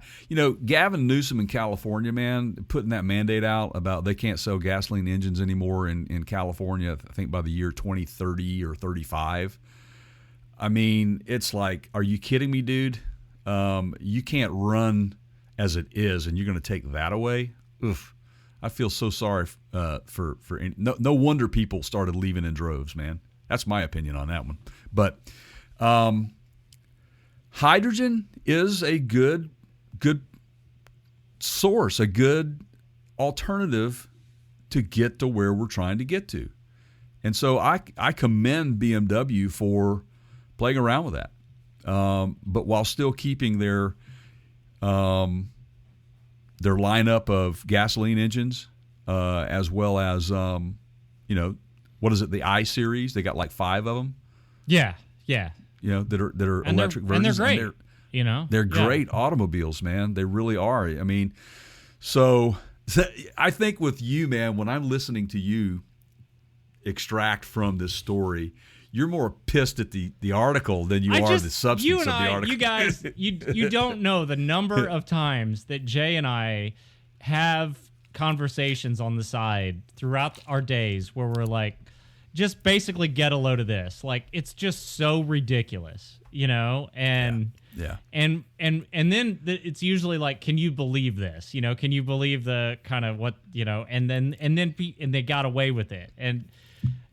Gavin Newsom in California, man, putting that mandate out about they can't sell gasoline engines anymore in California, I think by the year 2030 or 35. I mean, it's like, are you kidding me, dude? You can't run as it is, and you're going to take that away? Oof. I feel so sorry for no wonder people started leaving in droves, man. That's my opinion on that one. But hydrogen is a good source, a good alternative to get to where we're trying to get to. And so I commend BMW for playing around with that. But while still keeping their lineup of gasoline engines, as well as what is it, the I series? They got like 5 of them. Yeah. That are and electric versions. And they're great. They're great automobiles, man. They really are. I mean, so I think with you, man, when I'm listening to you extract from this story, you're more pissed at the article than you are the substance of the article. You guys, you don't know the number of times that Jay and I have conversations on the side throughout our days where we're like, just basically get a load of this. Like, it's just so ridiculous, And yeah. And then it's usually like, can you believe this? Can you believe the kind of what And they got away with it, and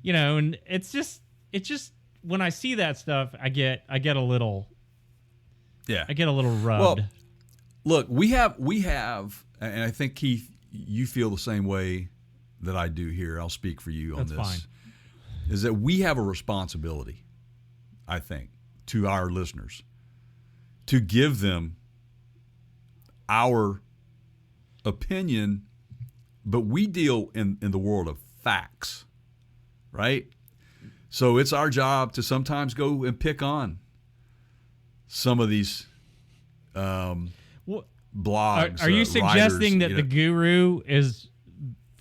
and it's just when I see that stuff, I get a little rubbed. Well, I get a little rubbed. I think, with you, man, when I'm listening to you extract from this story, you're more pissed at the article than you are the substance of the article. And then it's just when I see that stuff, I get a little rubbed. look, we have, and I think Keith, you feel the same way that I do here. I'll speak for you on That's this. fine. Is that we have a responsibility, I think, to our listeners to give them our opinion, but we deal in the world of facts, right? So it's our job to sometimes go and pick on some of these blogs. Are you suggesting writers, that the guru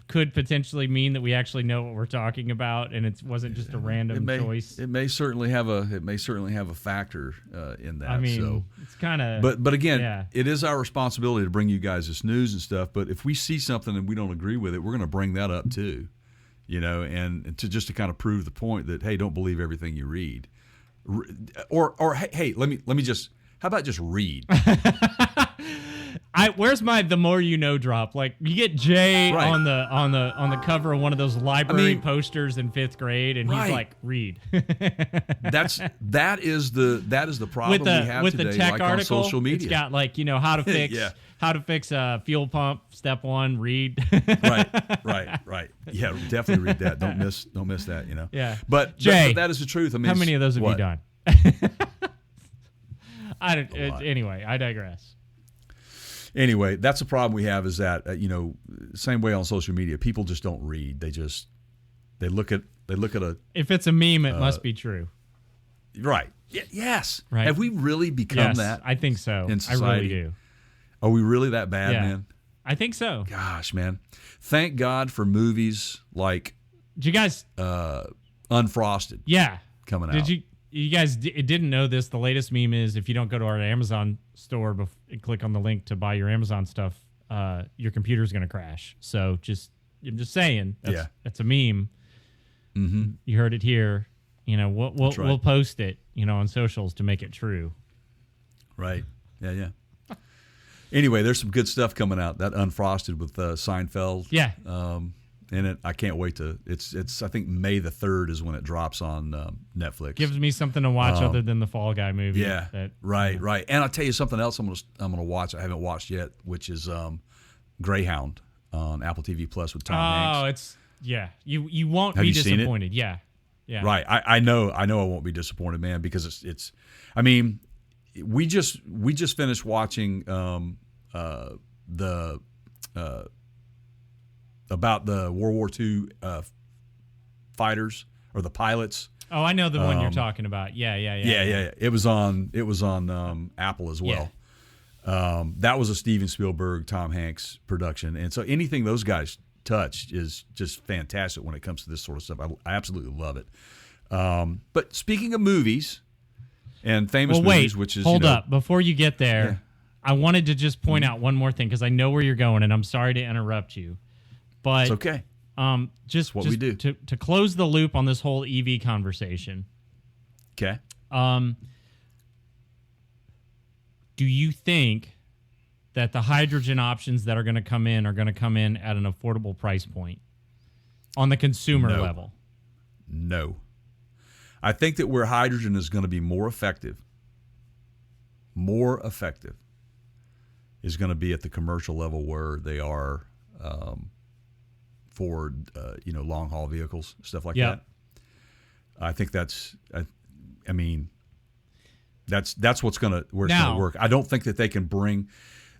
could potentially mean that we actually know what we're talking about, and it wasn't just a random choice? It may certainly have a factor in that. I mean, so. it's kind of. But again, yeah. It is our responsibility to bring you guys this news and stuff. But if we see something and we don't agree with it, we're going to bring that up too, and to kind of prove the point that, hey, don't believe everything you read, or hey, let me just. How about just read? Where's my the more you know drop? Like, you get Jay Right. on the cover of one of those library posters in 5th grade, and he's Right. like, read. that is the problem we have with today, the tech like article, on social media. it's got like, how to fix Yeah. how to fix a fuel pump. Step 1, read. Right. Yeah, definitely read that. Don't miss that. Yeah. But Jay, that is the truth. I mean, How many of those have you what? done? Anyway, I digress. Anyway, that's the problem we have, is that same way on social media, people just don't read. They look at a If it's a meme, it must be true. right. Yes. Right. Have we really become Yes, that? I think so. in I society? really do. Are we really that bad, Yeah. man? I think so. Gosh, man. Thank God for movies like Did you guys? Unfrosted Yeah. coming out. Did you guys didn't know this? The latest meme is, if you don't go to our Amazon store and click on the link to buy your Amazon stuff, your computer's going to crash. So I'm just saying. That's a meme. Mm-hmm. You heard it here. We'll That's right. we'll post it, on socials to make it true. Right. Yeah. Anyway, there's some good stuff coming out. That Unfrosted with Seinfeld. Yeah. In it, I can't wait to. It's. I think May the 3rd is when it drops on Netflix. Gives me something to watch other than the Fall Guy movie. Yeah. Right. And I'll tell you something else. I'm gonna watch. I haven't watched yet, which is Greyhound on Apple TV Plus with Tom Hanks. You won't Have be you seen it? disappointed. Yeah. Right. I know I won't be disappointed, man, because it's. I mean, we just finished watching about the World War II fighters or the pilots. Oh, I know the one you're talking about. Yeah. It was on Apple as well. That was a Steven Spielberg, Tom Hanks production, and so anything those guys touch is just fantastic when it comes to this sort of stuff. I absolutely love it. But speaking of movies and famous movies, which is hold up before you get there, I wanted to just point out one more thing, because I know where you're going, and I'm sorry to interrupt you, but it's okay. Just what we do to close the loop on this whole EV conversation. Okay. Do you think that the hydrogen options that are going to come in at an affordable price point on the consumer level? No. I think that where hydrogen is going to be more effective is going to be at the commercial level, where they are for long haul vehicles, stuff like that. I think that's that's what's going to where it's going to work. I don't think that they can bring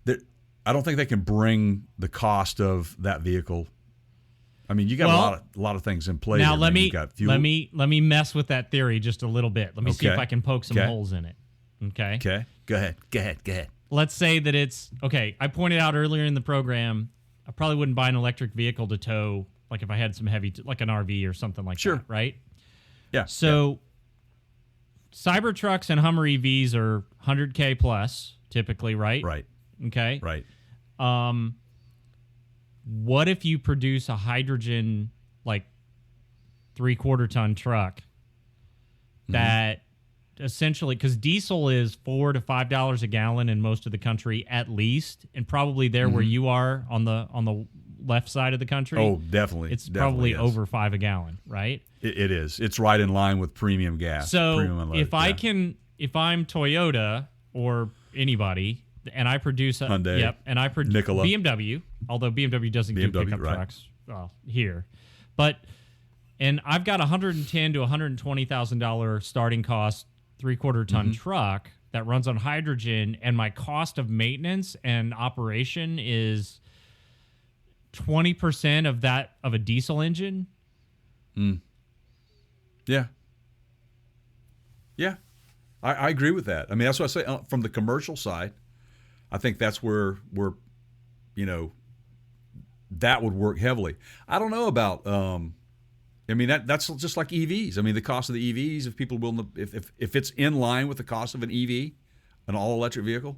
that. I don't think they can bring the cost of that vehicle. I mean, you got a lot of things in play. Now there. let me mess with that theory just a little bit. Let me see if I can poke some holes in it. Okay. Okay. Go ahead. Let's say that it's okay. I pointed out earlier in the program, I probably wouldn't buy an electric vehicle to tow, like if I had some heavy, like an RV or something like that, right? Yeah. So Cybertrucks and Hummer EVs are $100K plus typically, right? Right. Okay. Right. What if you produce a hydrogen, like 3/4 ton truck that essentially, because diesel is $4 to $5 a gallon in most of the country at least, and probably there where you are on the left side of the country. Oh, definitely. It's probably over $5 a gallon, right? It is. It's right in line with premium gas. So premium unleaded, if I'm Toyota or anybody, and I produce Hyundai, Yep, and I produce Nikola. BMW. Although BMW doesn't do BMW, pickup right. trucks here, and I've got $110,000 to $120,000 starting cost 3/4 ton truck that runs on hydrogen, and my cost of maintenance and operation is 20% of that of a diesel engine. Yeah. Yeah. I agree with that. I mean, that's what I say from the commercial side. I think that's where we're, that would work heavily. I don't know about, I mean, that's just like EVs. I mean, the cost of the EVs, if people will, if it's in line with the cost of an EV, an all electric vehicle.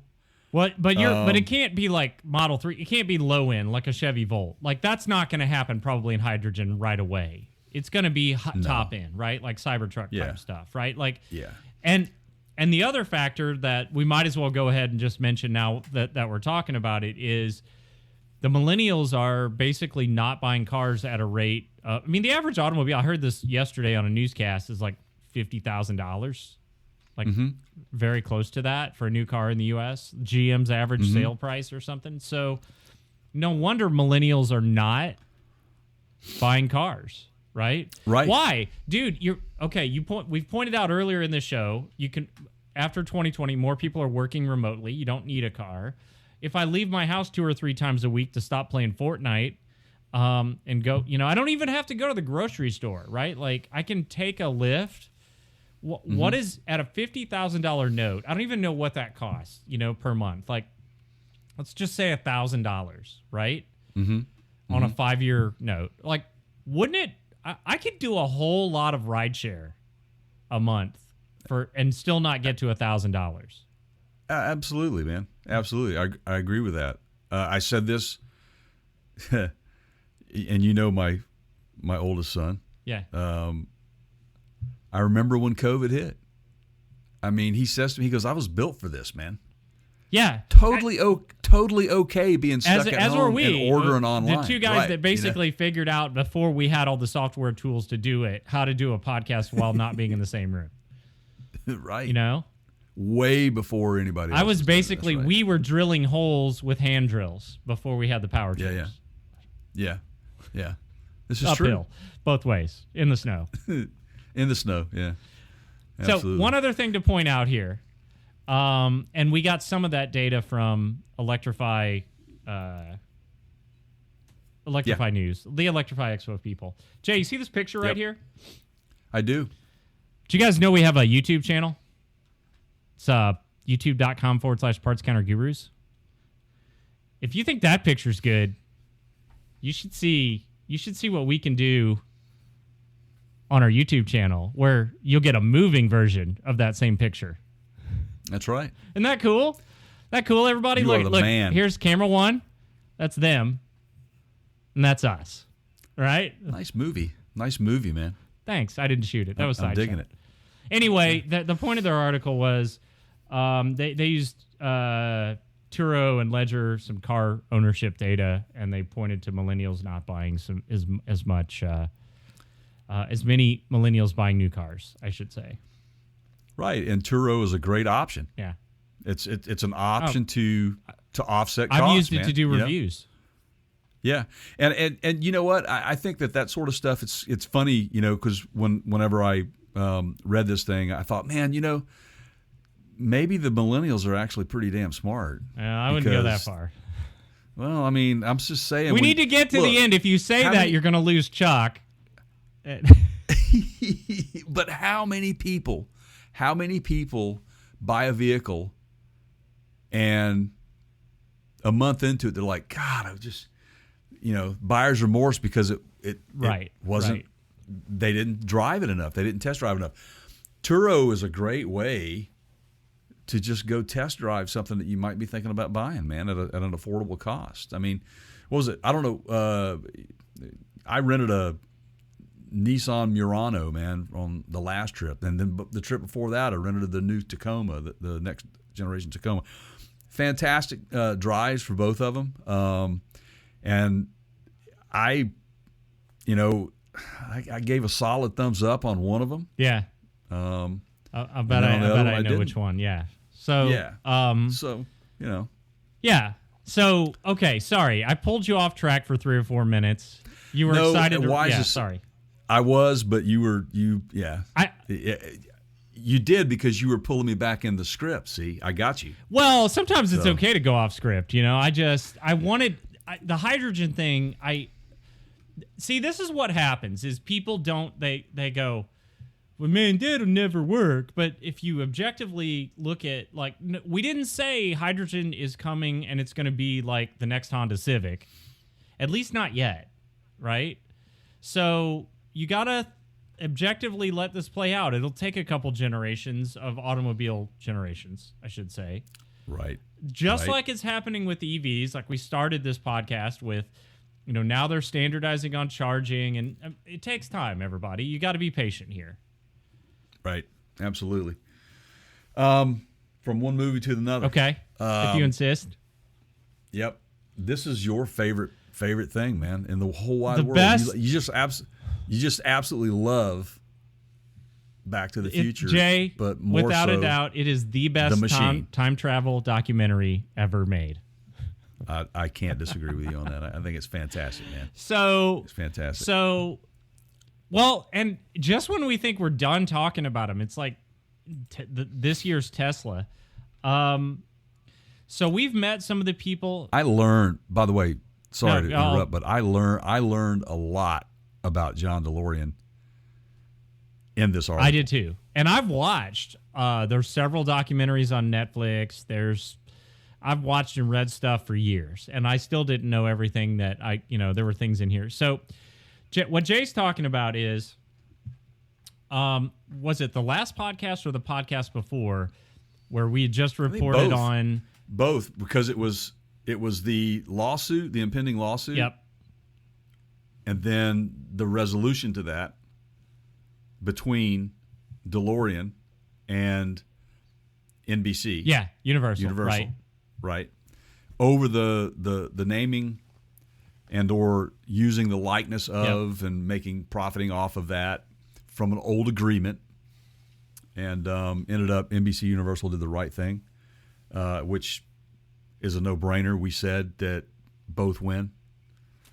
But it can't be like Model 3. It can't be low end like a Chevy Volt. Like that's not going to happen probably in hydrogen right away. It's going to be top end, right? Like Cybertruck type stuff, right? Like Yeah. And the other factor that we might as well go ahead and just mention now that we're talking about it is the millennials are basically not buying cars at a rate. I mean, the average automobile, I heard this yesterday on a newscast, is like $50,000. Like very close to that for a new car in the U.S. GM's average sale price or something. So no wonder millennials are not buying cars. Right? Right. Why? Dude, we've pointed out earlier in the show, you can after 2020, more people are working remotely. You don't need a car. If I leave my house 2 or 3 times a week to stop playing Fortnite, and go, I don't even have to go to the grocery store, right? Like I can take a Lyft. What is at a $50,000 note? I don't even know what that costs, per month. Like, let's just say $1,000, right? On a 5-year note. Like, wouldn't it? I could do a whole lot of rideshare a month and still not get to $1,000. Absolutely, man. Absolutely. I agree with that. I said this, and my oldest son. Yeah. I remember when COVID hit. I mean, he says to me, he goes, I was built for this, man. Yeah. Totally okay being stuck at as home were we, and ordering online. The two guys that basically figured out before we had all the software tools to do it, how to do a podcast while not being in the same room. Right. Way before anybody else. I was basically, we were drilling holes with hand drills before we had the power tools. Yeah. This is uphill, true. Both ways, in the snow. In the snow, yeah. Absolutely. So one other thing to point out here, and we got some of that data from Electrify News, the Electrify Expo people. Jay, you see this picture right here? I do. Do you guys know we have a YouTube channel? It's youtube.com/Parts Counter Gurus. If you think that picture's good, you should see what we can do on our YouTube channel, where you'll get a moving version of that same picture. That's right. Isn't that cool? Everybody? You are the man. Here's camera 1. That's them. And that's us. Right? Nice movie, man. Thanks. I didn't shoot it. That was I'm digging it. Anyway, the point of their article was they used Turo and Ledger, some car ownership data, and they pointed to millennials not buying as many millennials buying new cars, I should say. Right, and Turo is a great option. Yeah, it's an option to offset costs. I've used it man. to do reviews. Yeah, and you know what? I think that sort of stuff. It's funny, because whenever I read this thing, I thought, man, maybe the millennials are actually pretty damn smart. I wouldn't go that far. Well, I mean, I'm just saying. We need to get to the end. If you say that, you're going to lose Chuck. But how many people buy a vehicle and a month into it, they're like, God, I just, buyer's remorse because it wasn't, right. They didn't drive it enough. They didn't test drive enough. Turo is a great way to just go test drive something that you might be thinking about buying, man, at an affordable cost. I mean, what was it? I don't know. I rented a Nissan Murano, man, on the last trip. And then the trip before that, I rented the new Tacoma, the next generation Tacoma. Fantastic drives for both of them. And I gave a solid thumbs up on one of them. Yeah. I bet I know which one. Yeah. So, yeah. Yeah. So, okay, sorry. I pulled you off track for 3 or 4 minutes. You were excited. Sorry. I was, but you did because you were pulling me back in the script. See, I got you. Well, sometimes it's okay to go off script. I wanted the hydrogen thing. See, this is what happens is people they go, well, man, that'll never work. But if you objectively look at, we didn't say hydrogen is coming and it's going to be like the next Honda Civic. At least not yet, right? So you got to objectively let this play out. It'll take a couple generations of automobile generations, I should say. Right. Just like it's happening with EVs, like we started this podcast with, now they're standardizing on charging, and it takes time, everybody. You got to be patient here. Right. Absolutely. From one movie to another. Okay. If you insist. Yep. This is your favorite thing, man, in the whole wide world. Best. You just absolutely love Back to the Future. Jay, but more without so a doubt, it is the best time travel documentary ever made. I can't disagree with you on that. I think it's fantastic, man. It's fantastic. Well, and just when we think we're done talking about them, it's like this year's Tesla. So we've met some of the people. I learned, by the way, sorry to interrupt, but I learned a lot about John DeLorean in this article. I did too. And I've watched, there's several documentaries on Netflix. I've watched and read stuff for years, and I still didn't know everything that there were things in here. So what Jay's talking about is, was it the last podcast or the podcast before where we had just reported on both, because it was the lawsuit, the impending lawsuit. Yep. And then the resolution to that between DeLorean and NBC. Yeah, Universal. Right. Over the naming and or using the likeness of and profiting off of that from an old agreement. And ended up NBC Universal did the right thing, which is a no-brainer. We said that both win.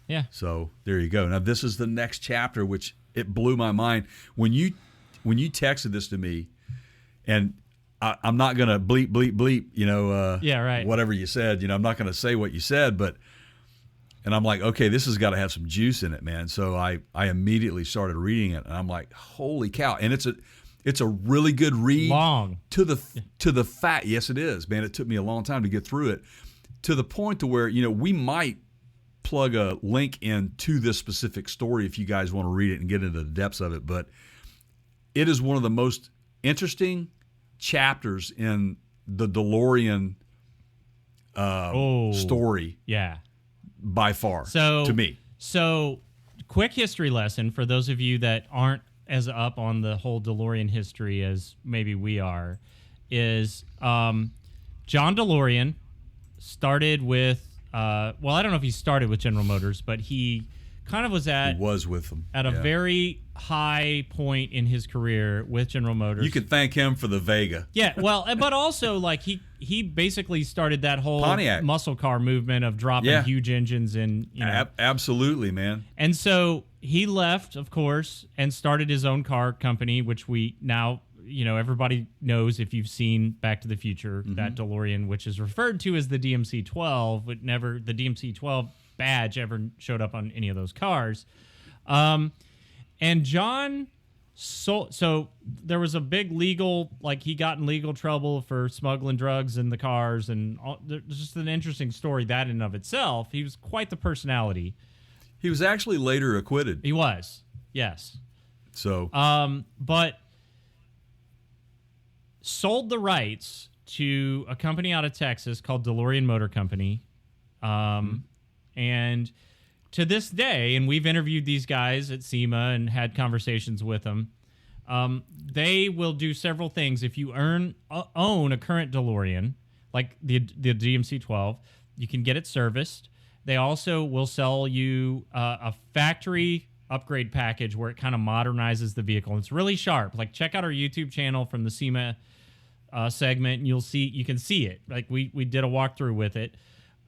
Yeah. So there you go. Now this is the next chapter, which it blew my mind when you texted this to me, and I'm not gonna bleep. Yeah, right. Whatever you said, I'm not gonna say what you said, and I'm like, okay, this has got to have some juice in it, man. So I immediately started reading it, and I'm like, holy cow! And it's a really good read. Long to the fact. Yes, it is, man. It took me a long time to get through it, to the point to where we might plug a link into this specific story if you guys want to read it and get into the depths of it. But it is one of the most interesting chapters in the DeLorean story. Yeah. By far, to me. So, quick history lesson for those of you that aren't as up on the whole DeLorean history as maybe we are, is John DeLorean started with, I don't know if he started with General Motors, but he kind of was with them at a very high point in his career with General Motors. You could thank him for the Vega. Yeah, well, but also like he basically started that whole Pontiac muscle car movement of dropping huge engines and absolutely, man. And so he left, of course, and started his own car company, which we now everybody knows if you've seen Back to the Future, that DeLorean, which is referred to as the DMC-12, but never the DMC-12 badge ever showed up on any of those cars. And John so there was a big legal, he got in legal trouble for smuggling drugs in the cars, and there's just an interesting story that in and of itself. He was quite the personality. He was actually later acquitted. He was, yes. So, but sold the rights to a company out of Texas called DeLorean Motor Company. And to this day, and we've interviewed these guys at SEMA and had conversations with them, they will do several things. If you own a current DeLorean, like the DMC-12, you can get it serviced. They also will sell you a factory upgrade package where it kind of modernizes the vehicle. And it's really sharp. Check out our YouTube channel from the SEMA segment, and you can see it. Like we did a walkthrough with it.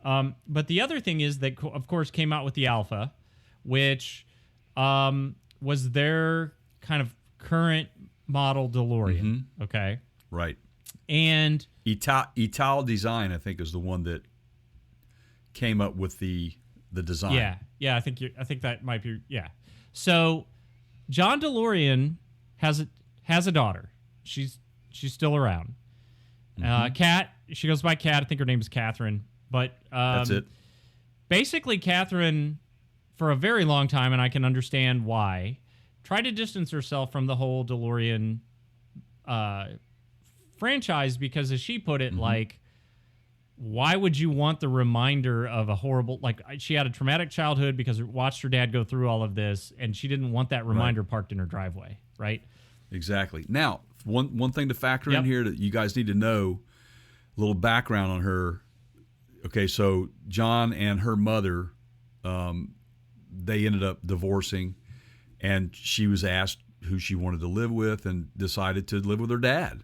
But the other thing is that, of course, came out with the Alpha, which was their kind of current model DeLorean. Mm-hmm. Okay. Right. And Ital Design, I think, is the one that came up with the design. Yeah. I think that might be. Yeah. So John DeLorean has a daughter. She's still around. Kat. She goes by Kat. I think her name is Catherine. But that's it. Basically, Catherine, for a very long time, and I can understand why, tried to distance herself from the whole DeLorean franchise because, as she put it, like, why would you want the reminder of a horrible, like, she had a traumatic childhood because she watched her dad go through all of this, and she didn't want that reminder parked in her driveway, right? Exactly. Now, one thing to factor in here that you guys need to know, a little background on her. Okay, so John and her mother, they ended up divorcing, and she was asked who she wanted to live with and decided to live with her dad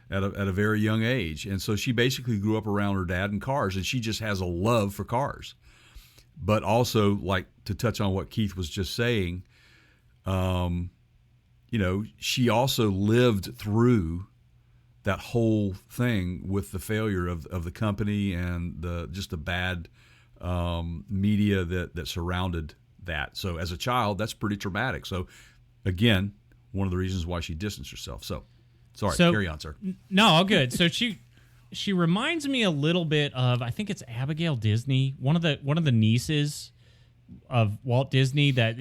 at a very young age. And so she basically grew up around her dad and cars, and she just has a love for cars. But also, like, to touch on what Keith was just saying, she also lived through that whole thing with the failure of the company and the bad media that surrounded that. So as a child, that's pretty traumatic. So again, one of the reasons why she distanced herself. So carry on, sir. No, all good. So she reminds me a little bit of, I think it's Abigail Disney, one of the nieces of Walt Disney that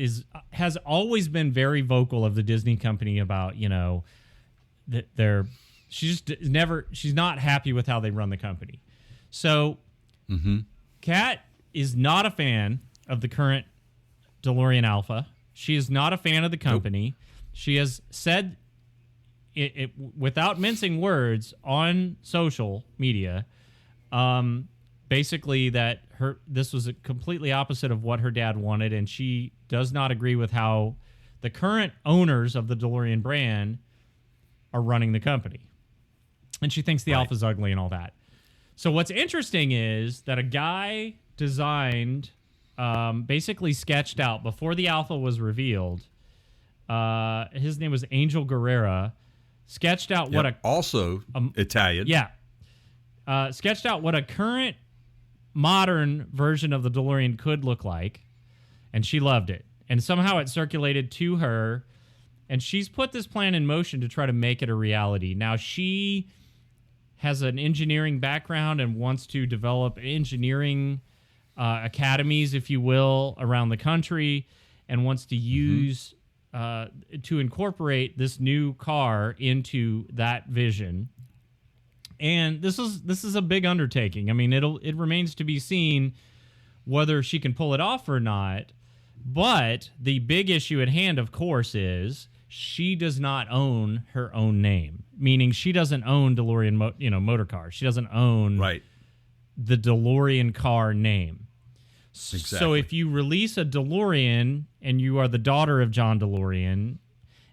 has always been very vocal of the Disney company about, that she's not happy with how they run the company. So Kat is not a fan of the current DeLorean Alpha. She is not a fan of the company. Nope. She has said it without mincing words on social media, basically that this was completely opposite of what her dad wanted, and she does not agree with how the current owners of the DeLorean brand are running the company. And she thinks the Alpha's ugly and all that. So what's interesting is that a guy designed, basically sketched out, before the Alpha was revealed, his name was Angel Guerrera, sketched out also Italian. Yeah. Sketched out what a current modern version of the DeLorean could look like, and she loved it. And somehow it circulated to her, and she's put this plan in motion to try to make it a reality. Now, she has an engineering background and wants to develop engineering academies, if you will, around the country, and wants to use to incorporate this new car into that vision. And this is a big undertaking. I mean, it remains to be seen whether she can pull it off or not. But the big issue at hand, of course, is she does not own her own name, meaning she doesn't own DeLorean motor cars. She doesn't own the DeLorean car name. Exactly. So if you release a DeLorean and you are the daughter of John DeLorean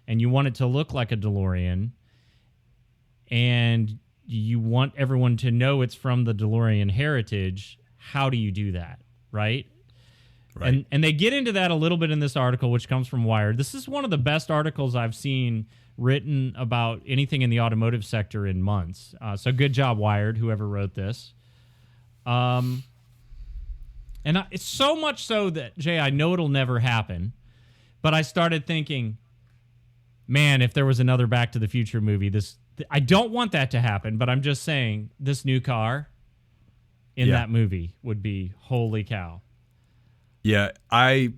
and you want it to look like a DeLorean and you want everyone to know it's from the DeLorean heritage, how do you do that, right? Right. And they get into that a little bit in this article, which comes from Wired. This is one of the best articles I've seen written about anything in the automotive sector in months. So good job, Wired, whoever wrote this. And it's so much so that, Jay, I know it'll never happen, but I started thinking, man, if there was another Back to the Future movie, I don't want that to happen, but I'm just saying this new car in that movie would be holy cow. Yeah, I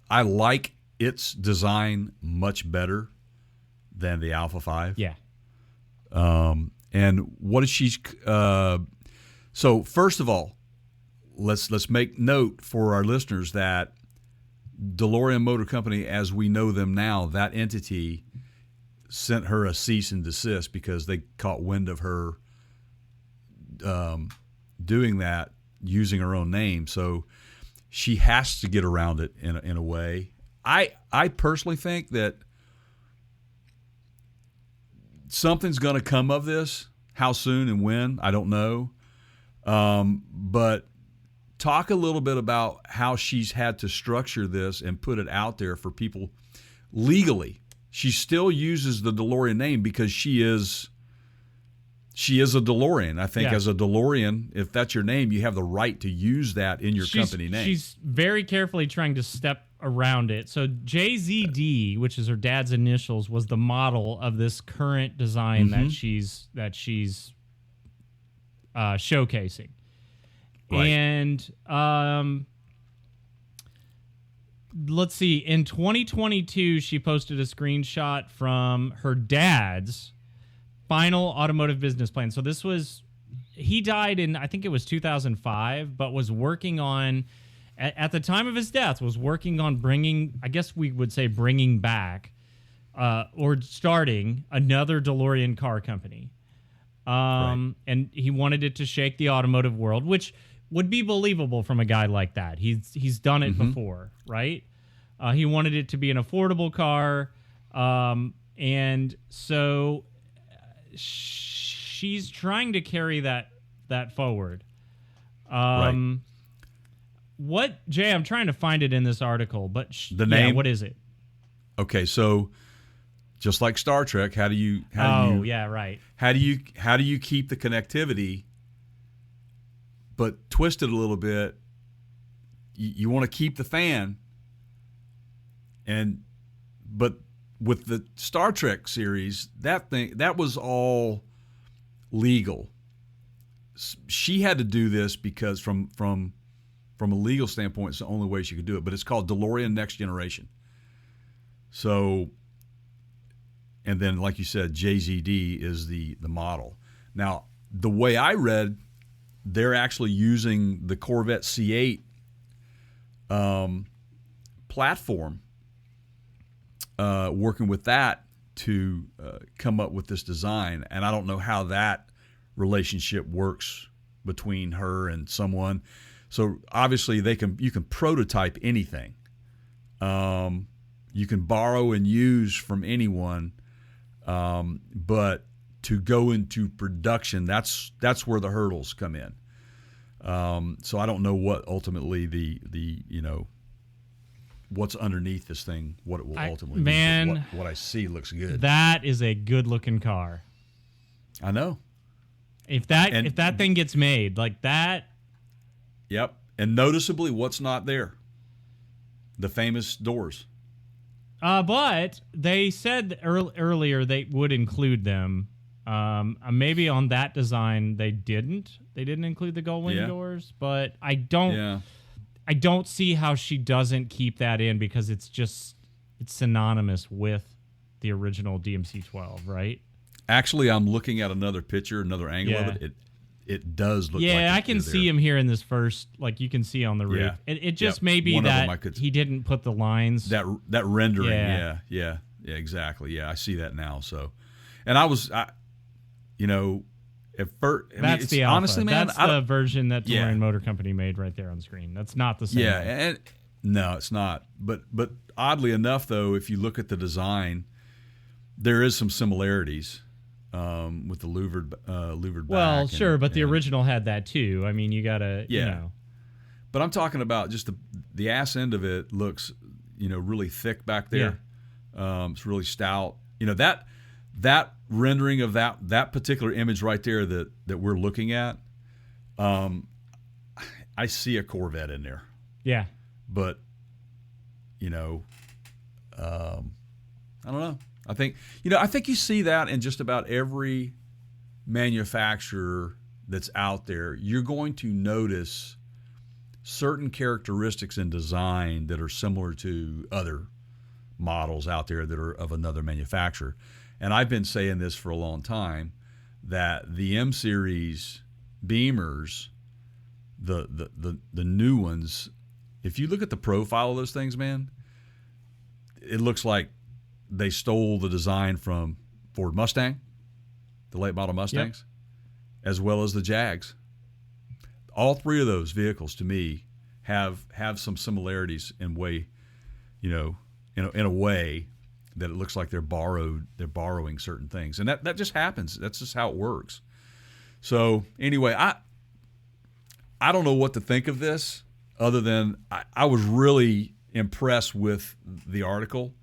like its design much better than the Alpha 5. Yeah. And what is she? So first of all, let's make note for our listeners that DeLorean Motor Company, as we know them now, that entity sent her a cease and desist because they caught wind of her doing that using her own name. So she has to get around it in a way. I personally think that something's going to come of this, How soon and when, I don't know. But talk a little bit about how she's had to structure this and put it out there for people legally. She still uses the DeLorean name because she is a DeLorean. I think as a DeLorean, if that's your name, you have the right to use that in your company name. She's very carefully trying to step around it. So JZD, which is her dad's initials, was the model of this current design that she's showcasing. Right. And let's see. In 2022, she posted a screenshot from her dad's final automotive business plan. So this was, he died in, I think it was 2005, but was working on, at the time of his death, was working on bringing, I guess we would say bringing back, or starting another DeLorean car company. Right. And he wanted it to shake the automotive world, which would be believable from a guy like that. He's done it before, right? He wanted it to be an affordable car. And so she's trying to carry that forward. Right. What, Jay, I'm trying to find it in this article, but the name, what is it? Okay, so just like Star Trek, how do you How do you keep the connectivity but twist it a little bit? You want to keep the fan, but with the Star Trek series, that was all legal. She had to do this because from a legal standpoint, it's the only way she could do it. But it's called DeLorean Next Generation. So, and then like you said, JZD is the model. Now, the way I read, they're actually using the Corvette C8 platform, working with that to come up with this design. And I don't know how that relationship works between her and someone. So obviously you can prototype anything. You can borrow and use from anyone, but to go into production, that's where the hurdles come in. So I don't know what ultimately the what's underneath this thing, what it will ultimately be. What I see looks good. That is a good looking car. I know. If that thing gets made like that. Yep. And noticeably, what's not there? The famous doors. But they said earlier they would include them. Maybe on that design they didn't. They didn't include the gull wing doors, but I don't see how she doesn't keep that in because it's synonymous with the original DMC-12, right? Actually, I'm looking at another picture, another angle of it. It does look like I can see him here in this first, like you can see on the roof. Yeah. It just may be that he didn't put the lines. That rendering, yeah, exactly. Yeah, I see that now. So, and at first, that's the alpha. Honestly, man, that's the version that DeLorean Motor Company made right there on screen. That's not the same. Yeah, and no, it's not. But oddly enough, though, if you look at the design, there is some similarities. With the louvered back. Well, sure, but the original had that too. I mean, you gotta, But I'm talking about just the ass end of it looks, really thick back there. Yeah. It's really stout. That rendering of that particular image right there that we're looking at, I see a Corvette in there. Yeah. But, I don't know. I think you see that in just about every manufacturer that's out there. You're going to notice certain characteristics in design that are similar to other models out there that are of another manufacturer. And I've been saying this for a long time, that the M Series Beamers, the new ones, if you look at the profile of those things, man, it looks like they stole the design from Ford Mustang, the late model Mustangs, as well as the Jags. All three of those vehicles, to me, have some similarities in way, in a way that it looks like they're borrowing certain things, and that just happens. That's just how it works. So anyway, I don't know what to think of this other than I was really impressed with the article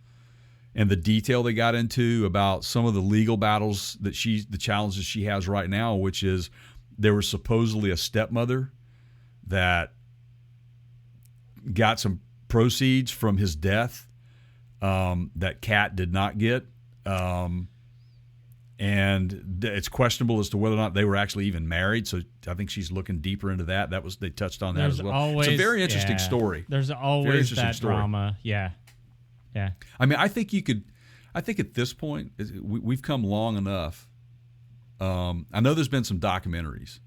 and the detail they got into about some of the legal battles that the challenges she has right now, which is there was supposedly a stepmother that got some proceeds from his death that Kat did not get. And it's questionable as to whether or not they were actually even married. So I think she's looking deeper into that. They touched on that as well. It's a very interesting story. There's always that drama. Yeah. Yeah. I mean, I think at this point, we've come long enough. I know there's been some documentaries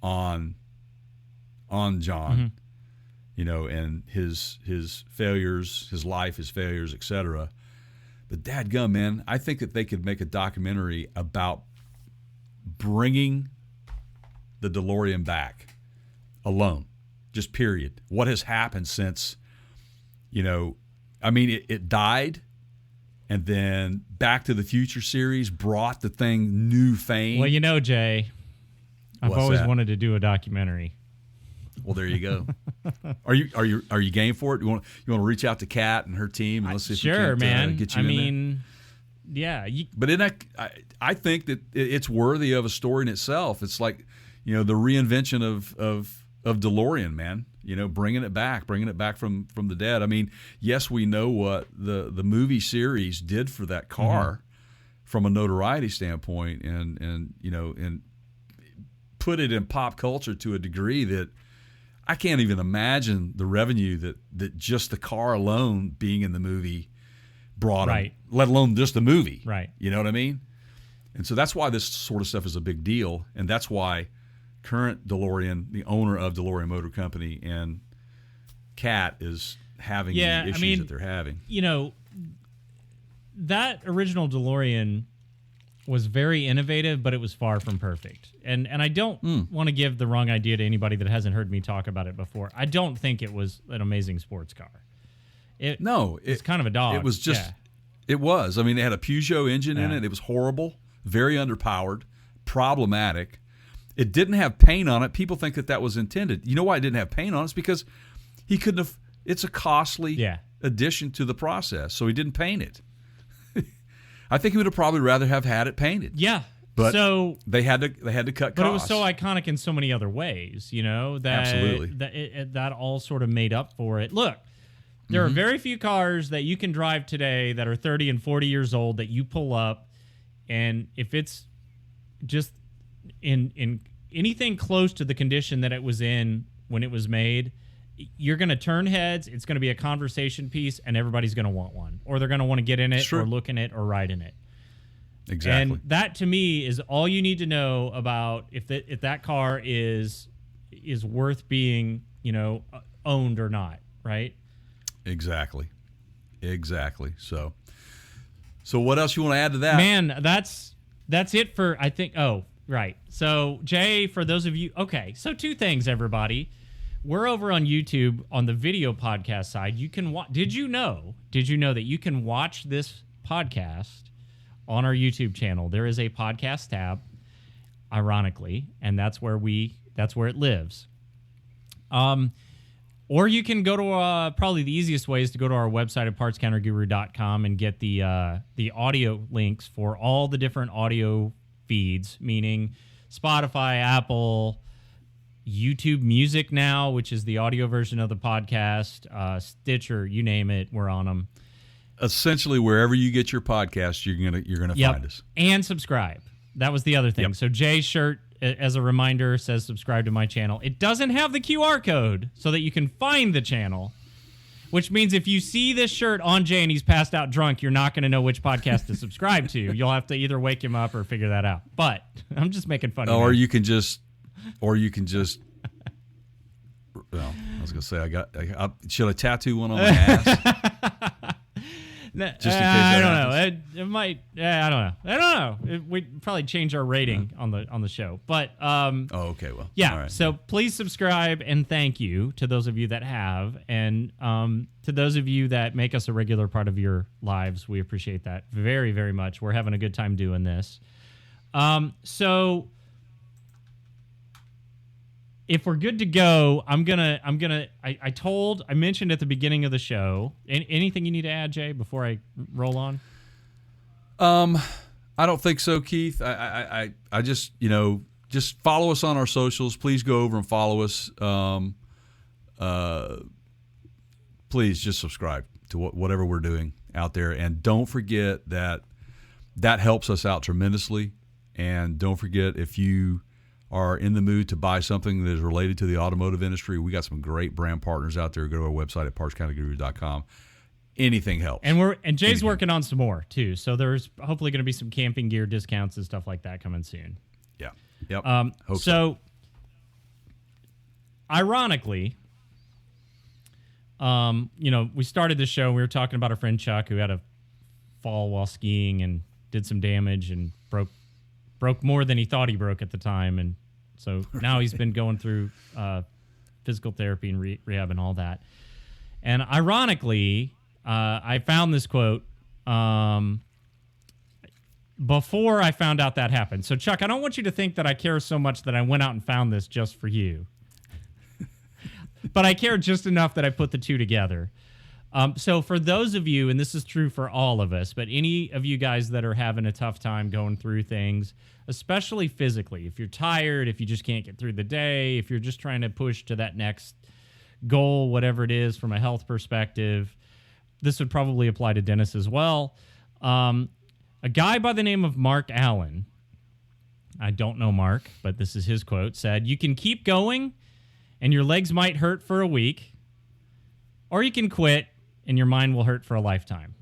on John, and his failures, his life, his failures, etc. But dadgum, man, I think that they could make a documentary about bringing the DeLorean back alone, just period. What has happened since, it died, and then Back to the Future series brought the thing new fame. Well, Jay, I've always wanted to do a documentary. Well, there you go. Are you game for it? You want to reach out to Kat and her team and let's see if we can get you in there? Yeah. But I think that it's worthy of a story in itself. It's like, the reinvention of DeLorean, man. Bringing it back from the dead. I mean, yes, we know what the movie series did for that car from a notoriety standpoint, and put it in pop culture to a degree that I can't even imagine the revenue that just the car alone being in the movie brought them, let alone just the movie. Right. You know what I mean? And so that's why this sort of stuff is a big deal, and that's why current DeLorean, the owner of DeLorean Motor Company, and Kat is having the issues that they're having. That original DeLorean was very innovative, but it was far from perfect. And I don't want to give the wrong idea to anybody that hasn't heard me talk about it before. I don't think it was an amazing sports car. It's kind of a dog. It was just, It was. I mean, it had a Peugeot engine in it. It was horrible, very underpowered, problematic. It didn't have paint on it. People think that was intended. You know why it didn't have paint on it? It's because he couldn't have. It's a costly addition to the process, so he didn't paint it. I think he would have probably rather have had it painted. Yeah, but they had to cut costs. But it was so iconic in so many other ways, that absolutely that all sort of made up for it. Look, there are very few cars that you can drive today that are 30 and 40 years old that you pull up, and if it's just in anything close to the condition that it was in when it was made, you're going to turn heads. It's going to be a conversation piece, and everybody's going to want one, or they're going to want to get in it, or look in it, or ride in it. Exactly. And that, to me, is all you need to know about if that car is worth being, owned or not, right? Exactly. So what else you want to add to that? Man, that's it for, I think. Oh, right. So, Jay, for those of you, okay. So 2 things, everybody. We're over on YouTube on the video podcast side. You can watch. Did you know that you can watch this podcast on our YouTube channel? There is a podcast tab, ironically, and that's where it lives. Or you can go to probably the easiest way is to go to our website at partscounterguru.com and get the audio links for all the different audio feeds, meaning Spotify, Apple, YouTube Music now, which is the audio version of the podcast, Stitcher, you name it, we're on them. Essentially, wherever you get your podcast, you're gonna find us. And subscribe. That was the other thing. So Jay's shirt, as a reminder, says subscribe to my channel. It doesn't have the QR code so that you can find the channel, which means if you see this shirt on Jay and he's passed out drunk, you're not going to know which podcast to subscribe to. You'll have to either wake him up or figure that out. But I'm just making fun of you. Or you can just well, I was going to say, should I tattoo one on my ass? Just in case I don't know. It might. I don't know. We'd probably change our rating on the show. But okay. Well, yeah. All right. So please subscribe and thank you to those of you that have, and to those of you that make us a regular part of your lives. We appreciate that very, very much. We're having a good time doing this. So if we're good to go, I mentioned at the beginning of the show. Anything you need to add, Jay, before I roll on? I don't think so, Keith. I just, just follow us on our socials. Please go over and follow us. Please just subscribe to whatever we're doing out there. And don't forget that helps us out tremendously. And don't forget, if you are in the mood to buy something that is related to the automotive industry, we got some great brand partners out there. Go to our website at partscounterguru.com. Anything helps. And Jay's working on some more too. So there's hopefully going to be some camping gear discounts and stuff like that coming soon. Yeah. Yep. Hope so. Ironically, we started this show and we were talking about our friend Chuck, who had a fall while skiing and did some damage and broke more than he thought he broke at the time. And so now he's been going through physical therapy and rehab and all that. And ironically, I found this quote before I found out that happened. So, Chuck, I don't want you to think that I care so much that I went out and found this just for you. But I care just enough that I put the two together. So for those of you, and this is true for all of us, but any of you guys that are having a tough time going through things, especially physically, if you're tired, if you just can't get through the day, if you're just trying to push to that next goal, whatever it is from a health perspective, this would probably apply to Dennis as well. A guy by the name of Mark Allen, I don't know Mark, but this is his quote, said, "You can keep going and your legs might hurt for a week, or you can quit and your mind will hurt for a lifetime."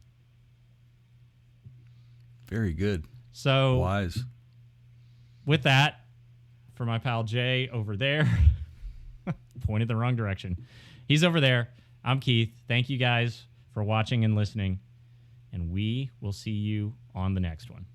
Very good. So wise. With that, for my pal Jay over there, pointed the wrong direction. He's over there. I'm Keith. Thank you guys for watching and listening, and we will see you on the next one.